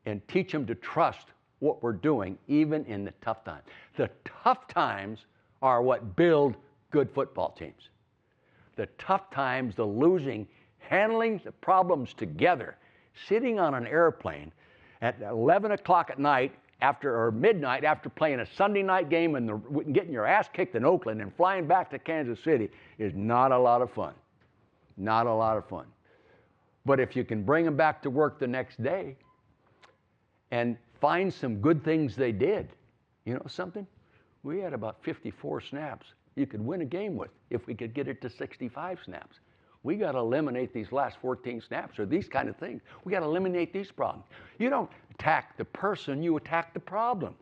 and teach them to trust what we're doing, even in the tough times. The tough times are what build good football teams. The tough times, the losing, handling the problems together, sitting on an airplane at 11 o'clock at night or midnight after playing a Sunday night game and getting your ass kicked in Oakland and flying back to Kansas City is not a lot of fun. Not a lot of fun. But if you can bring them back to work the next day and find some good things they did, you know something? We had about 54 snaps you could win a game with if we could get it to 65 snaps. We got to eliminate these last 14 snaps or these kind of things. We got to eliminate these problems. You don't attack the person, you attack the problem.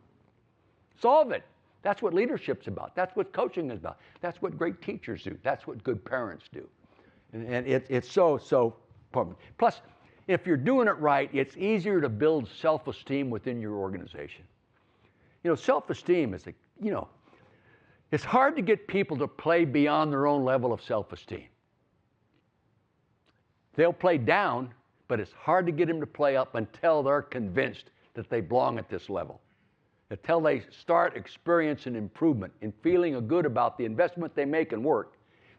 Solve it. That's what leadership's about. That's what coaching is about. That's what great teachers do. That's what good parents do. And it's so important. Plus, if you're doing it right, it's easier to build self-esteem within your organization. Self-esteem is it's hard to get people to play beyond their own level of self-esteem. They'll play down, but it's hard to get them to play up until they're convinced that they belong at this level. Until they start experiencing improvement and feeling good about the investment they make in work,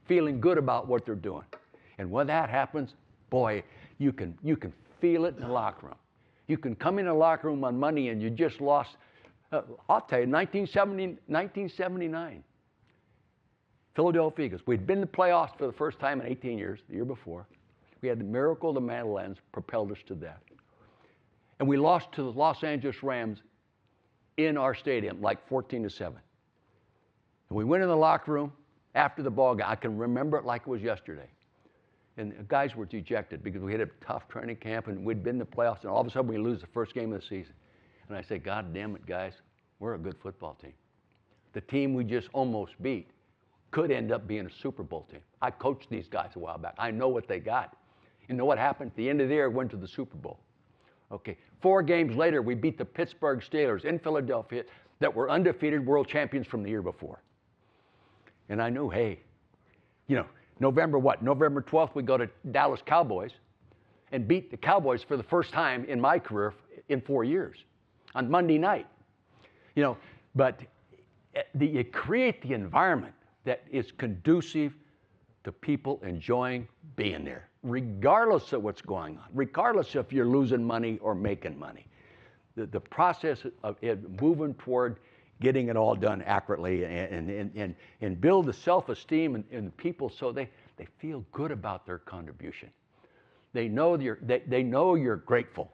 feeling good about what they're doing. And when that happens, boy, you can feel it in the locker room. You can come in the locker room on Monday and you just lost, I'll tell you, 1979. Philadelphia Eagles. We'd been in the playoffs for the first time in 18 years, the year before. We had the miracle of the Meadowlands propelled us to that. And we lost to the Los Angeles Rams in our stadium, like 14-7. And we went in the locker room after the ball game. I can remember it like it was yesterday. And the guys were dejected because we had a tough training camp and we'd been in the playoffs, and all of a sudden we lose the first game of the season. And I said, God damn it, guys, we're a good football team. The team we just almost beat could end up being a Super Bowl team. I coached these guys a while back. I know what they got. You know what happened? At the end of the year, we went to the Super Bowl. Okay, 4 games later, we beat the Pittsburgh Steelers in Philadelphia that were undefeated world champions from the year before. And I knew, hey, November 12th, we go to Dallas Cowboys and beat the Cowboys for the first time in my career in 4 years on Monday night. But you create the environment that is conducive to people enjoying being there, regardless of what's going on, regardless if you're losing money or making money. The process of moving toward getting it all done accurately and build the self-esteem in people so they feel good about their contribution. They know you're grateful,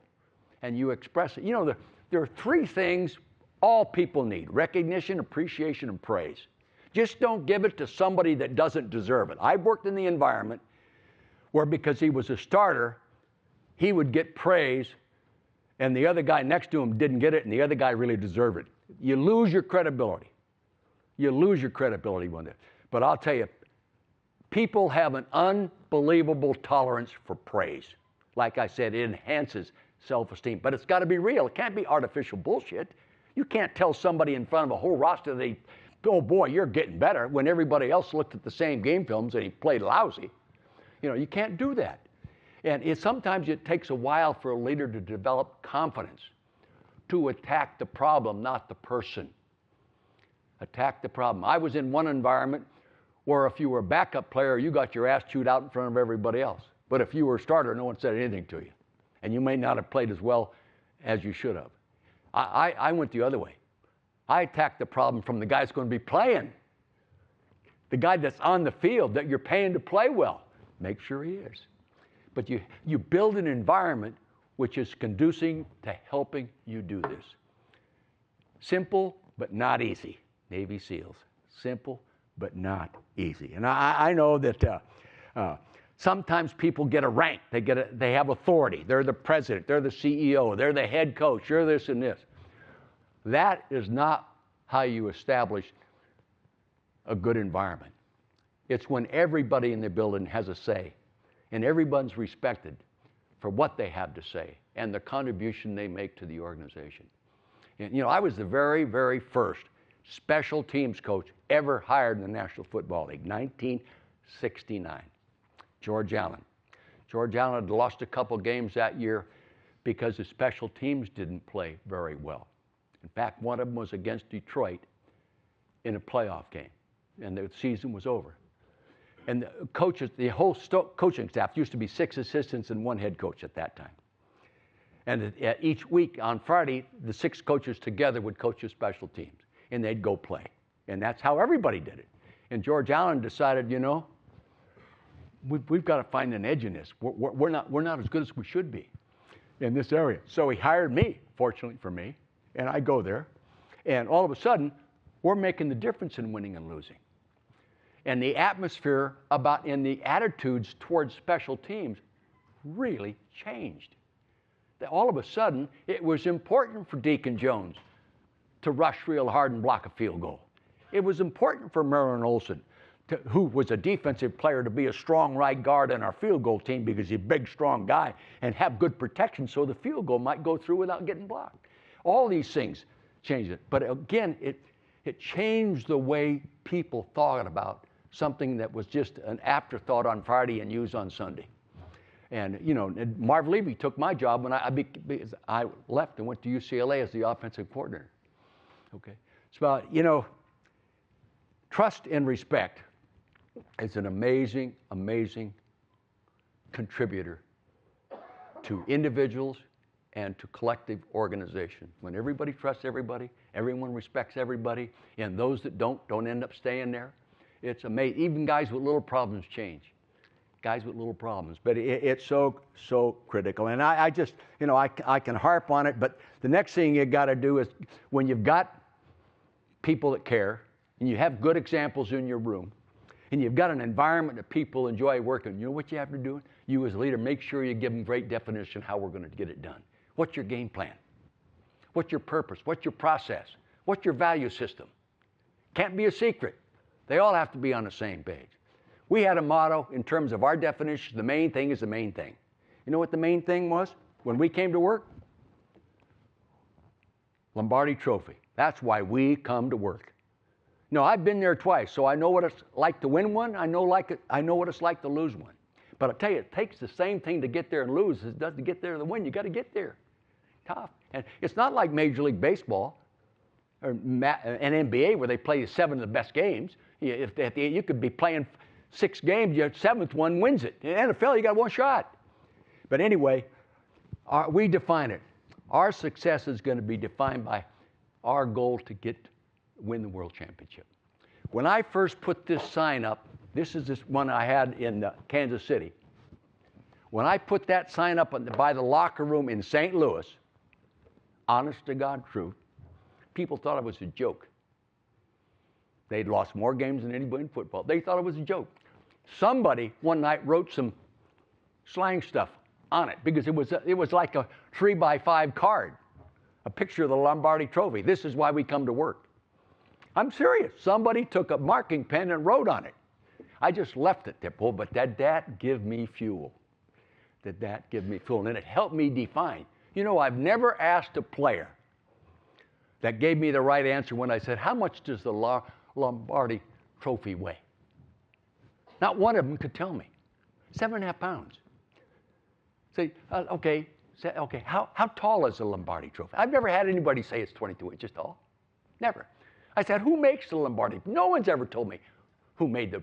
and you express it. There are 3 things all people need: recognition, appreciation, and praise. Just don't give it to somebody that doesn't deserve it. I worked in the environment where, because he was a starter, he would get praise, and the other guy next to him didn't get it, and the other guy really deserved it. You lose your credibility. You lose your credibility one day. But I'll tell you, people have an unbelievable tolerance for praise. Like I said, it enhances self-esteem. But it's got to be real. It can't be artificial bullshit. You can't tell somebody in front of a whole roster oh boy, you're getting better, when everybody else looked at the same game films and he played lousy. You can't do that. And sometimes it takes a while for a leader to develop confidence, to attack the problem, not the person. Attack the problem. I was in one environment where if you were a backup player, you got your ass chewed out in front of everybody else. But if you were a starter, no one said anything to you. And you may not have played as well as you should have. I went the other way. I attacked the problem from the guy that's going to be playing. The guy that's on the field that you're paying to play well. Make sure he is. But you build an environment which is conducive to helping you do this. Simple, but not easy. Navy SEALs. Simple, but not easy. And I know that sometimes people get a rank. They have authority. They're the president. They're the CEO. They're the head coach. They're this and this. That is not how you establish a good environment. It's when everybody in the building has a say, and everyone's respected for what they have to say and the contribution they make to the organization. And, you know, I was the very, very first special teams coach ever hired in the National Football League, 1969. George Allen. George Allen had lost a couple games that year because the special teams didn't play very well. In fact, one of them was against Detroit in a playoff game, and the season was over. And the coaches, the whole coaching staff used to be 6 assistants and 1 head coach at that time. And each week on Friday, the 6 coaches together would coach the special teams, and they'd go play. And that's how everybody did it. And George Allen decided, you know, we've got to find an edge in this. We're not as good as we should be in this area. So he hired me, fortunately for me, and I go there. And all of a sudden, we're making the difference in winning and losing. And the atmosphere and the attitudes towards special teams really changed. All of a sudden, it was important for Deacon Jones to rush real hard and block a field goal. It was important for Merlin Olsen, who was a defensive player, to be a strong right guard in our field goal team because he's a big, strong guy and have good protection so the field goal might go through without getting blocked. All these things changed it. But again, it changed the way people thought about something that was just an afterthought on Friday and used on Sunday. And, you know, Marv Levy took my job when I left and went to UCLA as the offensive coordinator. Okay. It's about, you know, trust and respect is an amazing, amazing contributor to individuals and to collective organization. When everybody trusts everybody, everyone respects everybody, and those that don't end up staying there. It's amazing. Even guys with little problems change. Guys with little problems. But it's so critical. And I just, you know, I can harp on it, but the next thing you got to do is when you've got people that care, and you have good examples in your room, and you've got an environment that people enjoy working, you know what you have to do? You as a leader, make sure you give them great definition how we're going to get it done. What's your game plan? What's your purpose? What's your process? What's your value system? Can't be a secret. They all have to be on the same page. We had a motto in terms of our definition, the main thing is the main thing. You know what the main thing was when we came to work? Lombardi Trophy. That's why we come to work. No, I've been there twice, so I know what it's like to win one. I know what it's like to lose one. But I'll tell you, it takes the same thing to get there and lose as it does to get there and win. You got to get there. Tough. And it's not like Major League Baseball or an NBA where they play 7 of the best games. You could be playing 6 games, your 7th one wins it. In the NFL, you got 1 shot. But anyway, we define it. Our success is going to be defined by our goal to win the world championship. When I first put this sign up, this is this one I had in Kansas City. When I put that sign up by the locker room in St. Louis, honest to God truth, people thought it was a joke. They'd lost more games than anybody in football. They thought it was a joke. Somebody one night wrote some slang stuff on it because it was like a 3x5 card, a picture of the Lombardi Trophy. This is why we come to work. I'm serious. Somebody took a marking pen and wrote on it. I just left it there, but that give me fuel. That give me fuel, and it helped me define. You know, I've never asked a player that gave me the right answer when I said, how much does the Lombardi Trophy weigh? Not one of them could tell me. 7.5 pounds. Say, okay, how tall is the Lombardi Trophy? I've never had anybody say it's 22 inches tall. Never. I said, who makes the Lombardi? No one's ever told me who made the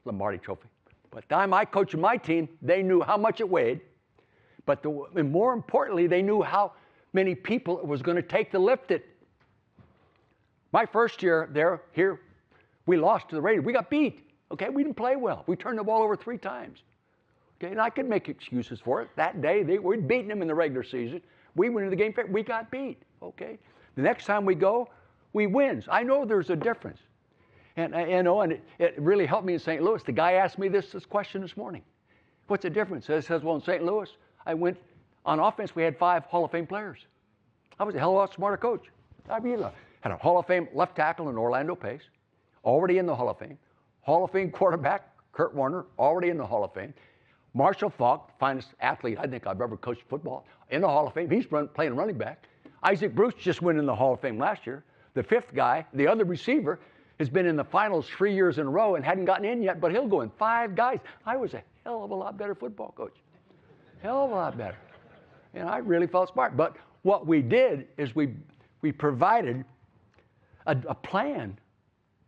Lombardi Trophy. By the time I coached my team, they knew how much it weighed. But and more importantly, they knew how many people it was going to take to lift it. My first year here, we lost to the Raiders. We got beat. Okay, we didn't play well. We turned the ball over 3 times. Okay, and I could make excuses for it. That day, we'd beaten them in the regular season. We went into the game, we got beat, okay? The next time we go, we wins. I know there's a difference. And it really helped me in St. Louis. The guy asked me this question this morning. What's the difference? It says, well, in St. Louis, I went, on offense, we had 5 Hall of Fame players. I was a hell of a lot smarter coach. I mean, had a Hall of Fame left tackle in Orlando Pace, already in the Hall of Fame. Hall of Fame quarterback, Kurt Warner, already in the Hall of Fame. Marshall Faulk, finest athlete I think I've ever coached football, in the Hall of Fame. He's playing running back. Isaac Bruce just went in the Hall of Fame last year. The 5th guy, the other receiver, has been in the finals 3 years in a row and hadn't gotten in yet, but he'll go in. 5 guys. I was a hell of a lot better football coach. Hell of a lot better. And I really felt smart. But what we did is we provided a plan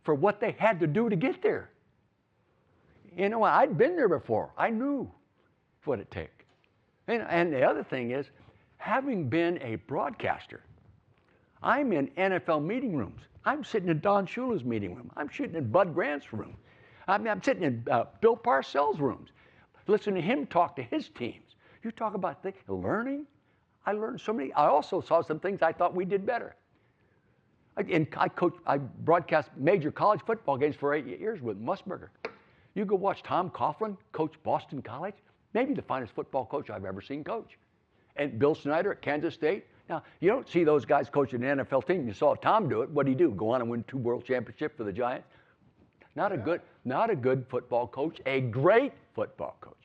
for what they had to do to get there. You know, I'd been there before. I knew what it took. And the other thing is, having been a broadcaster, I'm in NFL meeting rooms. I'm sitting in Don Shula's meeting room. I'm sitting in Bud Grant's room. I'm sitting in Bill Parcells' rooms, listening to him talk to his teams. You talk about learning. I learned so many. I also saw some things I thought we did better. I broadcast major college football games for 8 years with Musburger. You go watch Tom Coughlin coach Boston College, maybe the finest football coach I've ever seen coach. And Bill Snyder at Kansas State. Now, you don't see those guys coaching an NFL team. You saw Tom do it. What did he do? Go on and win 2 world championships for the Giants? Not a good football coach, a great football coach.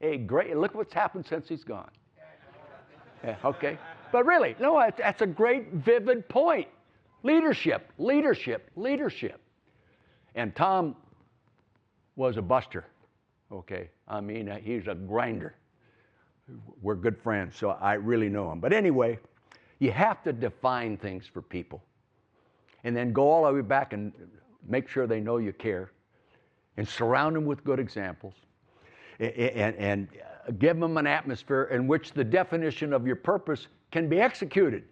Look what's happened since he's gone. Yeah, okay. But really, no, that's a great, vivid point. Leadership, leadership, leadership. And Tom was a buster, okay? I mean, he's a grinder. We're good friends, so I really know him. But anyway, you have to define things for people and then go all the way back and make sure they know you care and surround them with good examples and give them an atmosphere in which the definition of your purpose can be executed.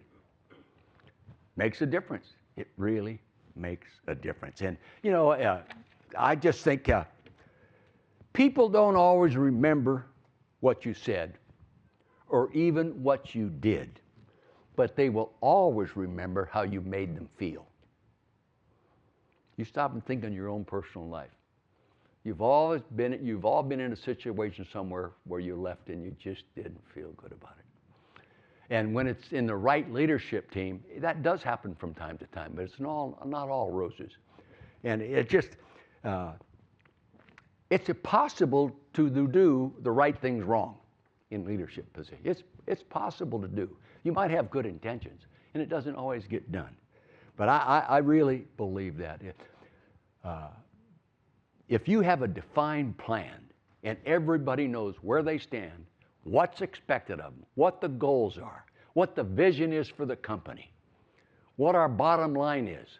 Makes a difference. It really makes a difference. And, you know, I just think people don't always remember what you said or even what you did, but they will always remember how you made them feel. You stop and think on your own personal life. You've all been in a situation somewhere where you left and you just didn't feel good about it. And when it's in the right leadership team, that does happen from time to time, but it's not all roses. And it just, it's impossible to do the right things wrong in leadership positions. It's possible to do. You might have good intentions, and it doesn't always get done. But I really believe that. If you have a defined plan and everybody knows where they stand, what's expected of them, what the goals are, what the vision is for the company, what our bottom line is,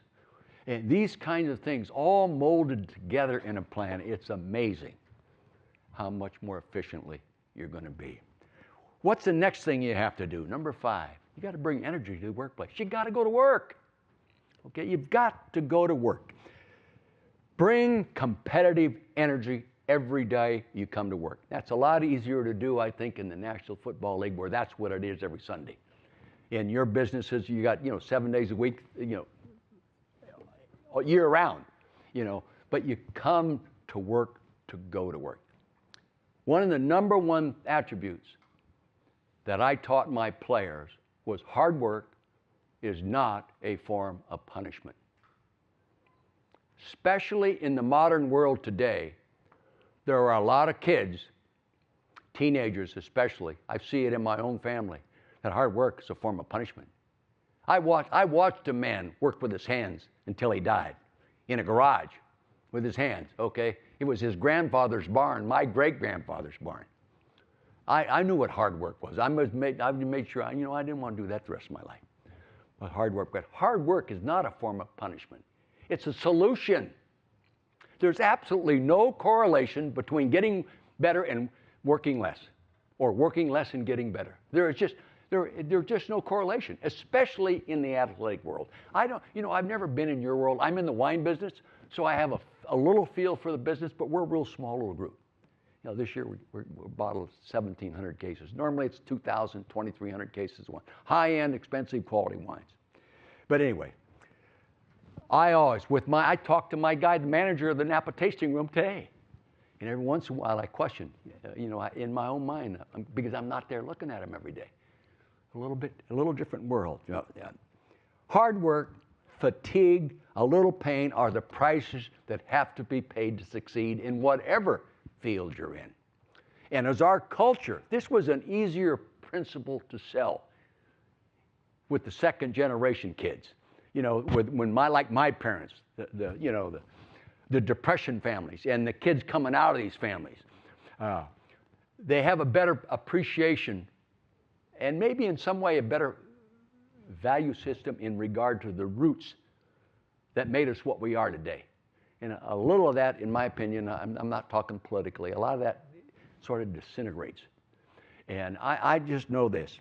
and these kinds of things all molded together in a plan, it's amazing how much more efficiently you're going to be. What's the next thing you have to do? Number 5, you got to bring energy to the workplace. You got to go to work. Okay, you've got to go to work. Bring competitive energy every day you come to work. That's a lot easier to do, I think, in the National Football League, where that's what it is every Sunday. In your businesses, you got 7 days a week, year round, but you come to work to go to work. One of the number 1 attributes that I taught my players was hard work is not a form of punishment. Especially in the modern world today, there are a lot of kids, teenagers especially, I see it in my own family, that hard work is a form of punishment. I watched a man work with his hands until he died in a garage with his hands, okay? It was his grandfather's barn, my great-grandfather's barn. I knew what hard work was. I made sure, I didn't want to do that the rest of my life. But hard work is not a form of punishment. It's a solution. There's absolutely no correlation between getting better and working less, or working less and getting better. There's just no correlation, especially in the athletic world. I've never been in your world. I'm in the wine business, so I have a little feel for the business, but we're a real small little group. You know, this year we're bottled 1,700 cases. Normally it's 2,000, 2,300 cases of wine. High-end, expensive quality wines. But anyway, I talked to my guy, the manager of the Napa tasting room today. And every once in a while I question, you know, in my own mind, because I'm not there looking at them every day. A little different world. You know, yeah. Hard work, fatigue, a little pain are the prices that have to be paid to succeed in whatever field you're in. And as our culture, this was an easier principle to sell with the second generation kids. You know, when my parents, the Depression families and the kids coming out of these families, they have a better appreciation and maybe in some way a better value system in regard to the roots that made us what we are today. And a little of that, in my opinion, I'm not talking politically, a lot of that sort of disintegrates. And I just know this.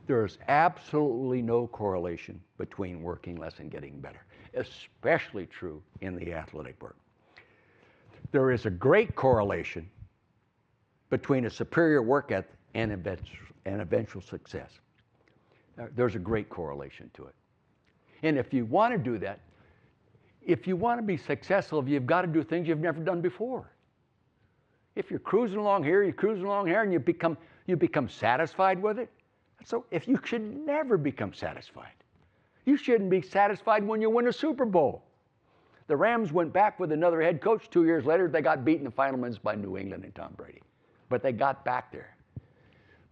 There's absolutely no correlation between working less and getting better, especially true in the athletic work. There is a great correlation between a superior work ethic and eventual success. There's a great correlation to it. And if you want to do that, if you want to be successful, you've got to do things you've never done before. If you're cruising along here, and you become satisfied with it. So if you should never become satisfied. You shouldn't be satisfied when you win a Super Bowl. The Rams went back with another head coach 2 years later. They got beaten in the final minutes by New England and Tom Brady. But they got back there.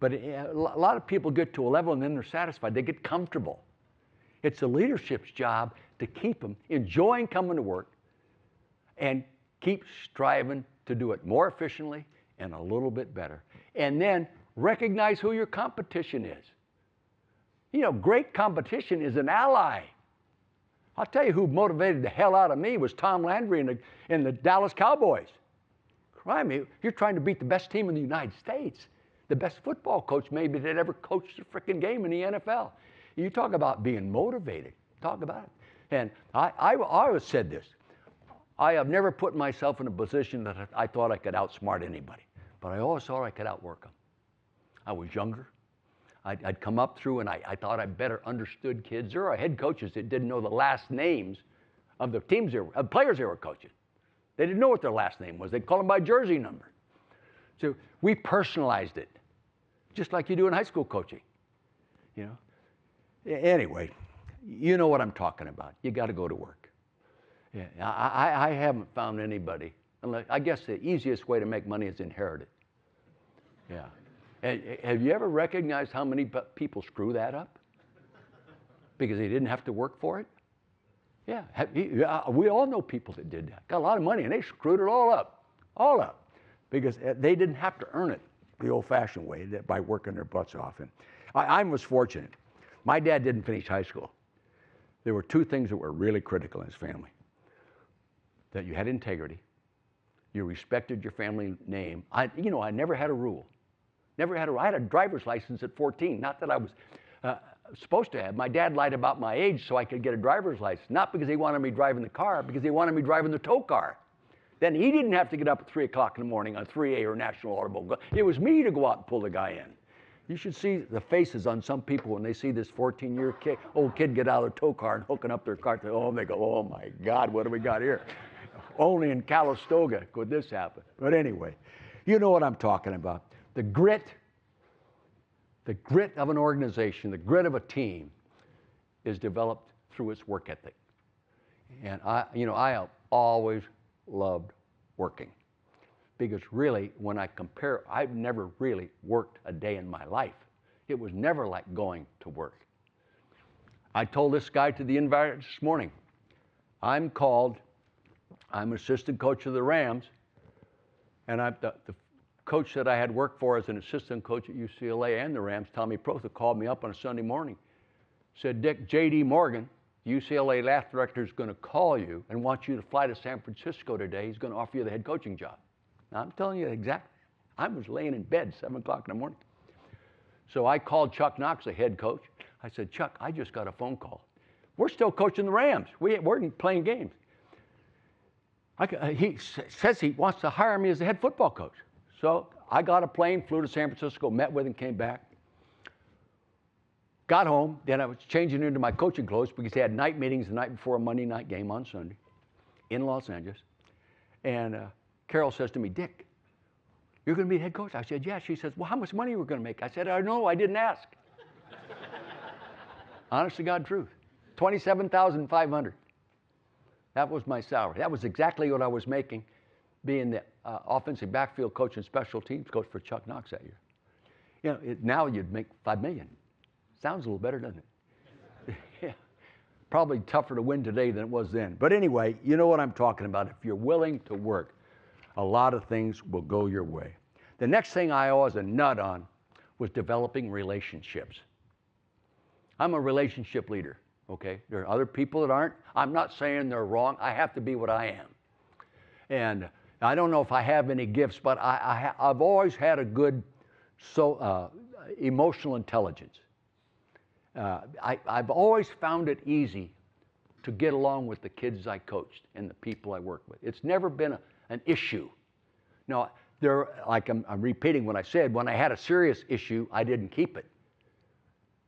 But a lot of people get to a level and then they're satisfied. They get comfortable. It's the leadership's job to keep them enjoying coming to work and keep striving to do it more efficiently and a little bit better. And then recognize who your competition is. You know, great competition is an ally. I'll tell you who motivated the hell out of me was Tom Landry and the Dallas Cowboys. Crimey, you're trying to beat the best team in the United States. The best football coach maybe that ever coached a freaking game in the NFL. You talk about being motivated. Talk about it. And I always said this. I have never put myself in a position that I thought I could outsmart anybody. But I always thought I could outwork them. I was younger. I'd come up through and I thought I better understood kids. There are head coaches that didn't know the last names of the teams, of players they were coaching. They didn't know what their last name was. They'd call them by jersey number. So we personalized it, just like you do in high school coaching. You know. Anyway, you know what I'm talking about. You got to go to work. Yeah, I haven't found anybody. I guess the easiest way to make money is inherit it. Yeah. Have you ever recognized how many people screw that up? Because they didn't have to work for it? Yeah. We all know people that did that. Got a lot of money and they screwed it all up. All up. Because they didn't have to earn it the old-fashioned way, by working their butts off. And I was fortunate. My dad didn't finish high school. There were two things that were really critical in his family. That you had integrity. You respected your family name. I never had a rule. I had a driver's license at 14. Not that I was supposed to have. My dad lied about my age so I could get a driver's license. Not because he wanted me driving the car, because he wanted me driving the tow car. Then he didn't have to get up at 3 o'clock in the morning on 3A or National Automobile. It was me to go out and pull the guy in. You should see the faces on some people when they see this 14-year-old kid get out of the tow car and hooking up their car. They go, oh my God, what do we got here? Only in Calistoga could this happen. But anyway, you know what I'm talking about. The grit of an organization, the grit of a team is developed through its work ethic. And I have always loved working. Because really, when I compare, I've never really worked a day in my life. It was never like going to work. I told this guy to the invite this morning, I'm assistant coach of the Rams, and the coach that I had worked for as an assistant coach at UCLA and the Rams, Tommy Protha, called me up on a Sunday morning, said, Dick, J.D. Morgan, UCLA athletic director, is going to call you and wants you to fly to San Francisco today. He's going to offer you the head coaching job. Now, I'm telling you exactly. I was laying in bed 7 o'clock in the morning. So I called Chuck Knox, the head coach. I said, Chuck, I just got a phone call. We're still coaching the Rams. We're playing games. He says he wants to hire me as the head football coach. So I got a plane, flew to San Francisco, met with him, came back. Got home, then I was changing into my coaching clothes because they had night meetings the night before a Monday night game on Sunday in Los Angeles. And Carol says to me, Dick, you're going to be the head coach? I said, yeah. She says, well, how much money are we going to make? I said, I don't know. I didn't ask. Honest to God truth. $27,500. That was my salary. That was exactly what I was making being the offensive backfield coach and special teams coach for Chuck Knox that year. You know, now you'd make $5 million. Sounds a little better, doesn't it? Yeah. Probably tougher to win today than it was then. But anyway, you know what I'm talking about. If you're willing to work, a lot of things will go your way. The next thing I was a nut on was developing relationships. I'm a relationship leader, okay? There are other people that aren't. I'm not saying they're wrong. I have to be what I am. And I don't know if I have any gifts, but I've always had a good emotional intelligence. I've always found it easy to get along with the kids I coached and the people I work with. It's never been an issue. Now, I'm repeating what I said. When I had a serious issue, I didn't keep it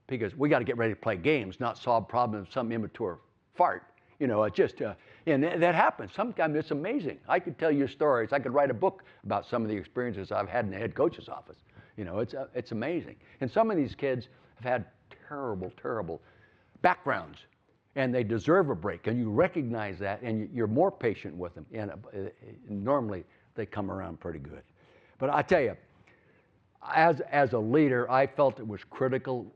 because we got to get ready to play games, not solve problems of some immature fart. You know, it just, and that happens. Sometimes it's amazing. I could tell you stories. I could write a book about some of the experiences I've had in the head coach's office. You know, it's amazing. And some of these kids have had terrible, terrible backgrounds, and they deserve a break. And you recognize that, and you're more patient with them. And normally, they come around pretty good. But I tell you, as a leader, I felt it was critical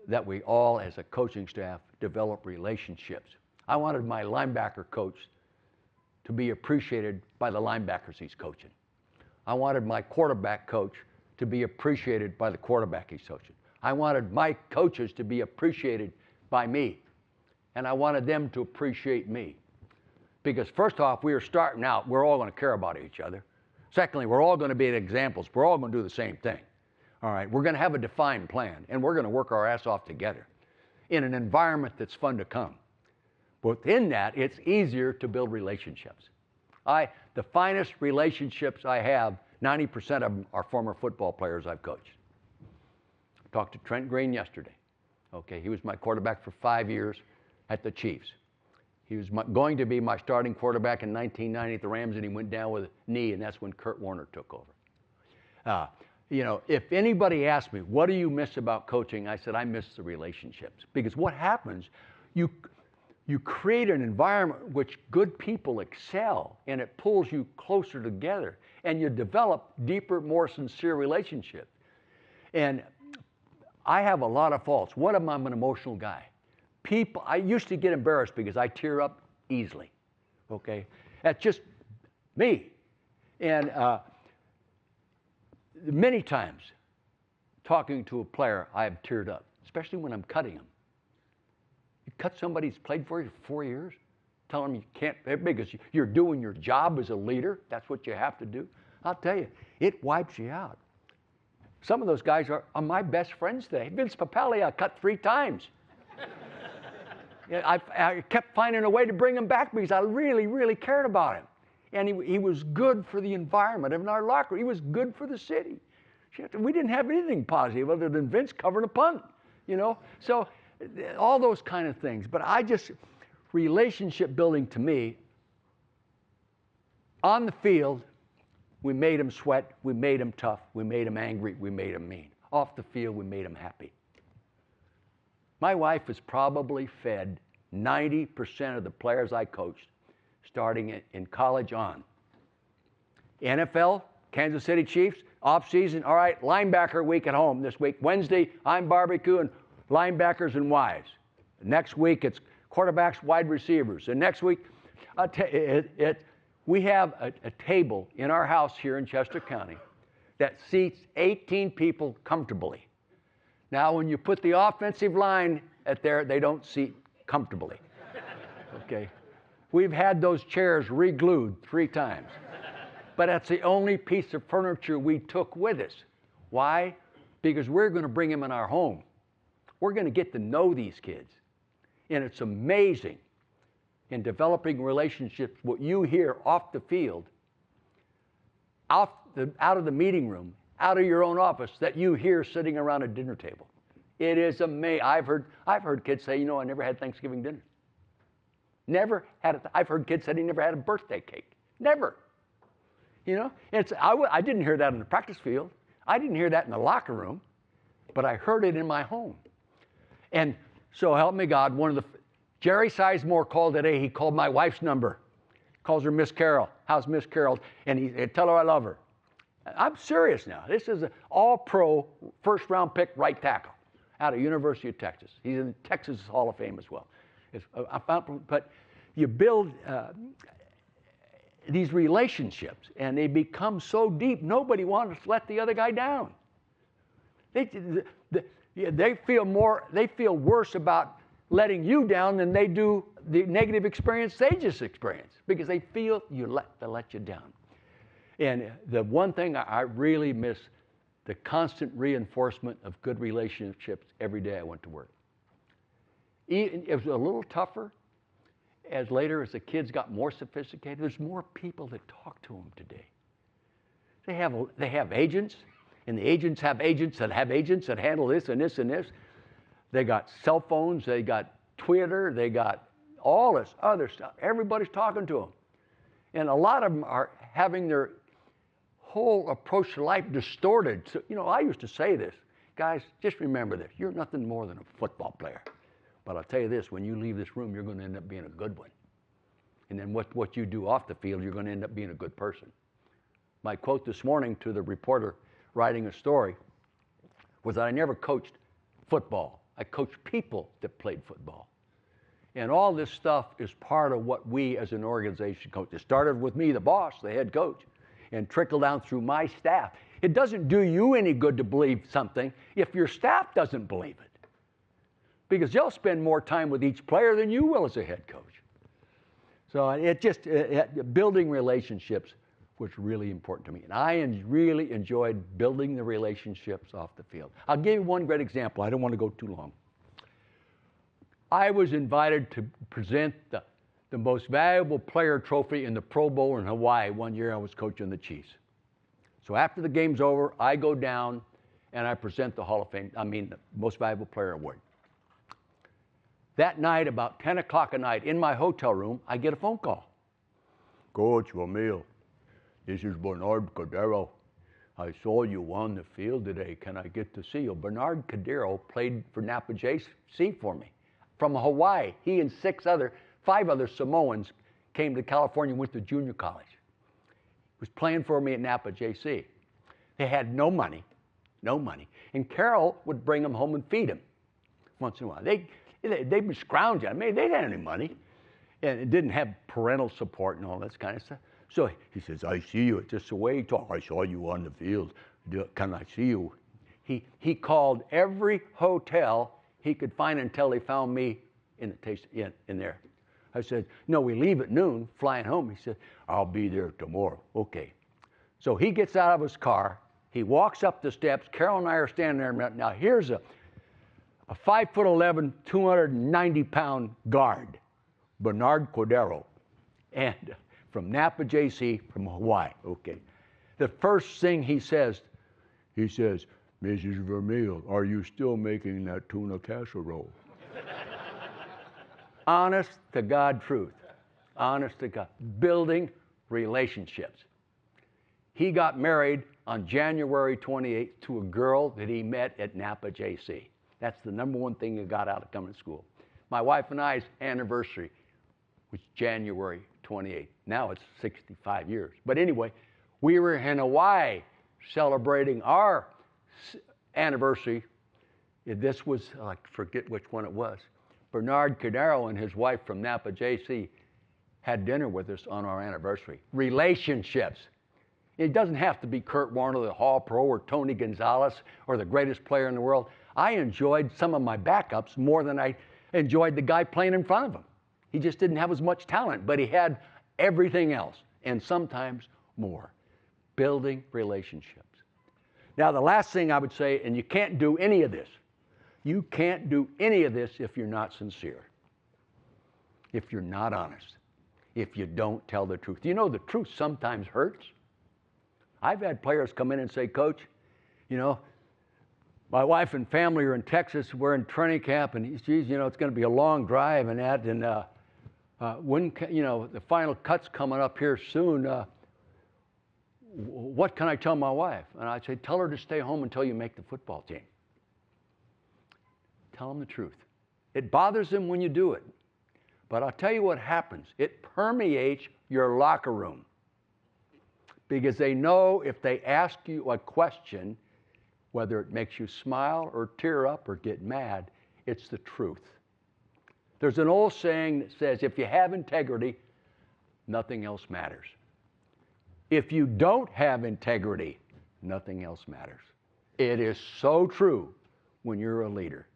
that we all, as a coaching staff, develop relationships. I wanted my linebacker coach to be appreciated by the linebackers he's coaching. I wanted my quarterback coach to be appreciated by the quarterback he's coaching. I wanted my coaches to be appreciated by me, and I wanted them to appreciate me. Because first off, we were starting out, we're all going to care about each other. Secondly, we're all going to be examples. We're all going to do the same thing. All right, we're going to have a defined plan, and we're going to work our ass off together in an environment that's fun to come. Within that, it's easier to build relationships. The finest relationships I have, 90% of them are former football players I've coached. Talked to Trent Green yesterday. Okay, he was my quarterback for 5 years at the Chiefs. He was going to be my starting quarterback in 1990 at the Rams, and he went down with a knee, and that's when Kurt Warner took over. You know, if anybody asked me, what do you miss about coaching? I said, I miss the relationships. Because what happens, you create an environment which good people excel, and it pulls you closer together, and you develop deeper, more sincere relationships. And I have a lot of faults. One of them, I'm an emotional guy. I used to get embarrassed because I tear up easily, okay? That's just me. And many times, talking to a player, I have teared up, especially when I'm cutting them. You cut somebody who's played for you for 4 years, tell them you can't, because you're doing your job as a leader, that's what you have to do. I'll tell you, it wipes you out. Some of those guys are my best friends today. Vince Papale, I cut 3 times. I kept finding a way to bring him back because I really, really cared about him. And he was good for the environment in our locker. He was good for the city. We didn't have anything positive other than Vince covering a punt, you know. So all those kind of things. But relationship building to me, on the field, we made them sweat, we made them tough, we made them angry, we made them mean. Off the field, we made them happy. My wife has probably fed 90% of the players I coached, starting in college on. NFL, Kansas City Chiefs, off-season, all right, linebacker week at home this week. Wednesday, I'm barbecuing linebackers and wives. Next week, it's quarterbacks, wide receivers. And next week, we have a table in our house here in Chester County that seats 18 people comfortably. Now, when you put the offensive line at there, they don't seat comfortably. Okay? We've had those chairs re-glued 3 times. But that's the only piece of furniture we took with us. Why? Because we're going to bring them in our home. We're going to get to know these kids. And it's amazing in developing relationships, what you hear off the field, out of the meeting room, out of your own office that you hear sitting around a dinner table. It is amazing. I've heard kids say, I never had Thanksgiving dinner. Never had it. I've heard kids say they never had a birthday cake. Never. I didn't hear that in the practice field. I didn't hear that in the locker room, but I heard it in my home. And so help me God, Jerry Sizemore called today. He called my wife's number. Calls her Miss Carol. How's Miss Carol? And he tell her I love her. I'm serious now. This is an all-pro, first-round pick right tackle out of University of Texas. He's in Texas Hall of Fame as well. But you build these relationships, and they become so deep, nobody wants to let the other guy down. They feel worse about letting you down than they do the negative experience they just experienced, because they feel they let you down. And the one thing I really miss, the constant reinforcement of good relationships every day I went to work. It was a little tougher as the kids got more sophisticated. There's more people that talk to them today. They have agents, and the agents have agents that have agents that handle this and this and this. They got cell phones, they got Twitter, they got all this other stuff. Everybody's talking to them. And a lot of them are having their whole approach to life distorted. So, I used to say this, guys, just remember this. You're nothing more than a football player. But I'll tell you this, when you leave this room, you're going to end up being a good one. And then what you do off the field, you're going to end up being a good person. My quote this morning to the reporter writing a story was that I never coached football. I coached people that played football. And all this stuff is part of what we as an organization coach. It started with me, the boss, the head coach, and trickled down through my staff. It doesn't do you any good to believe something if your staff doesn't believe it, because they'll spend more time with each player than you will as a head coach. So building relationships was really important to me. And I really enjoyed building the relationships off the field. I'll give you one great example. I don't want to go too long. I was invited to present the most valuable player trophy in the Pro Bowl in Hawaii one year I was coaching the Chiefs. So after the game's over, I go down and I present the the most valuable player award. That night, about 10 o'clock at night, in my hotel room, I get a phone call. Coach Vermeil, this is Bernard Cordero. I saw you on the field today. Can I get to see you? Bernard Cordero played for Napa JC for me. From Hawaii, he and 5 other Samoans came to California and went to junior college. He was playing for me at Napa JC. They had no money. And Carol would bring them home and feed them once in a while. They'd be scrounging. I mean, they didn't have any money. And it didn't have parental support and all this kind of stuff. So he says, I see you. It's just the way he talks. I saw you on the field. Can I see you? He called every hotel he could find until he found me in there. I said, no, we leave at noon, flying home. He said, I'll be there tomorrow. Okay. So he gets out of his car. He walks up the steps. Carol and I are standing there. Now, here's a 5'11", 290-pound guard, Bernard Cordero, and from Napa JC, from Hawaii. Okay. The first thing he says, Mrs. Vermeil, are you still making that tuna casserole? Honest to God truth. Honest to God. Building relationships. He got married on January 28th to a girl that he met at Napa JC. That's the number one thing he got out of coming to school. My wife and I's anniversary was January 28th. Now it's 65 years. But anyway, we were in Hawaii celebrating our anniversary. This was, I forget which one it was. Bernard Cordero and his wife from Napa JC had dinner with us on our anniversary. Relationships. It doesn't have to be Kurt Warner, the Hall Pro, or Tony Gonzalez, or the greatest player in the world. I enjoyed some of my backups more than I enjoyed the guy playing in front of him. He just didn't have as much talent, but he had everything else, and sometimes more. Building relationships. Now, the last thing I would say, and you can't do any of this. You can't do any of this if you're not sincere, if you're not honest, if you don't tell the truth. You know, the truth sometimes hurts. I've had players come in and say, Coach, you know, my wife and family are in Texas. We're in training camp, and geez, you know, it's going to be a long drive and that. And when, you know, the final cut's coming up here soon. What can I tell my wife? And I say, tell her to stay home until you make the football team. Tell them the truth. It bothers them when you do it. But I'll tell you what happens. It permeates your locker room. Because they know if they ask you a question, whether it makes you smile or tear up or get mad, it's the truth. There's an old saying that says, if you have integrity, nothing else matters. If you don't have integrity, nothing else matters. It is so true when you're a leader.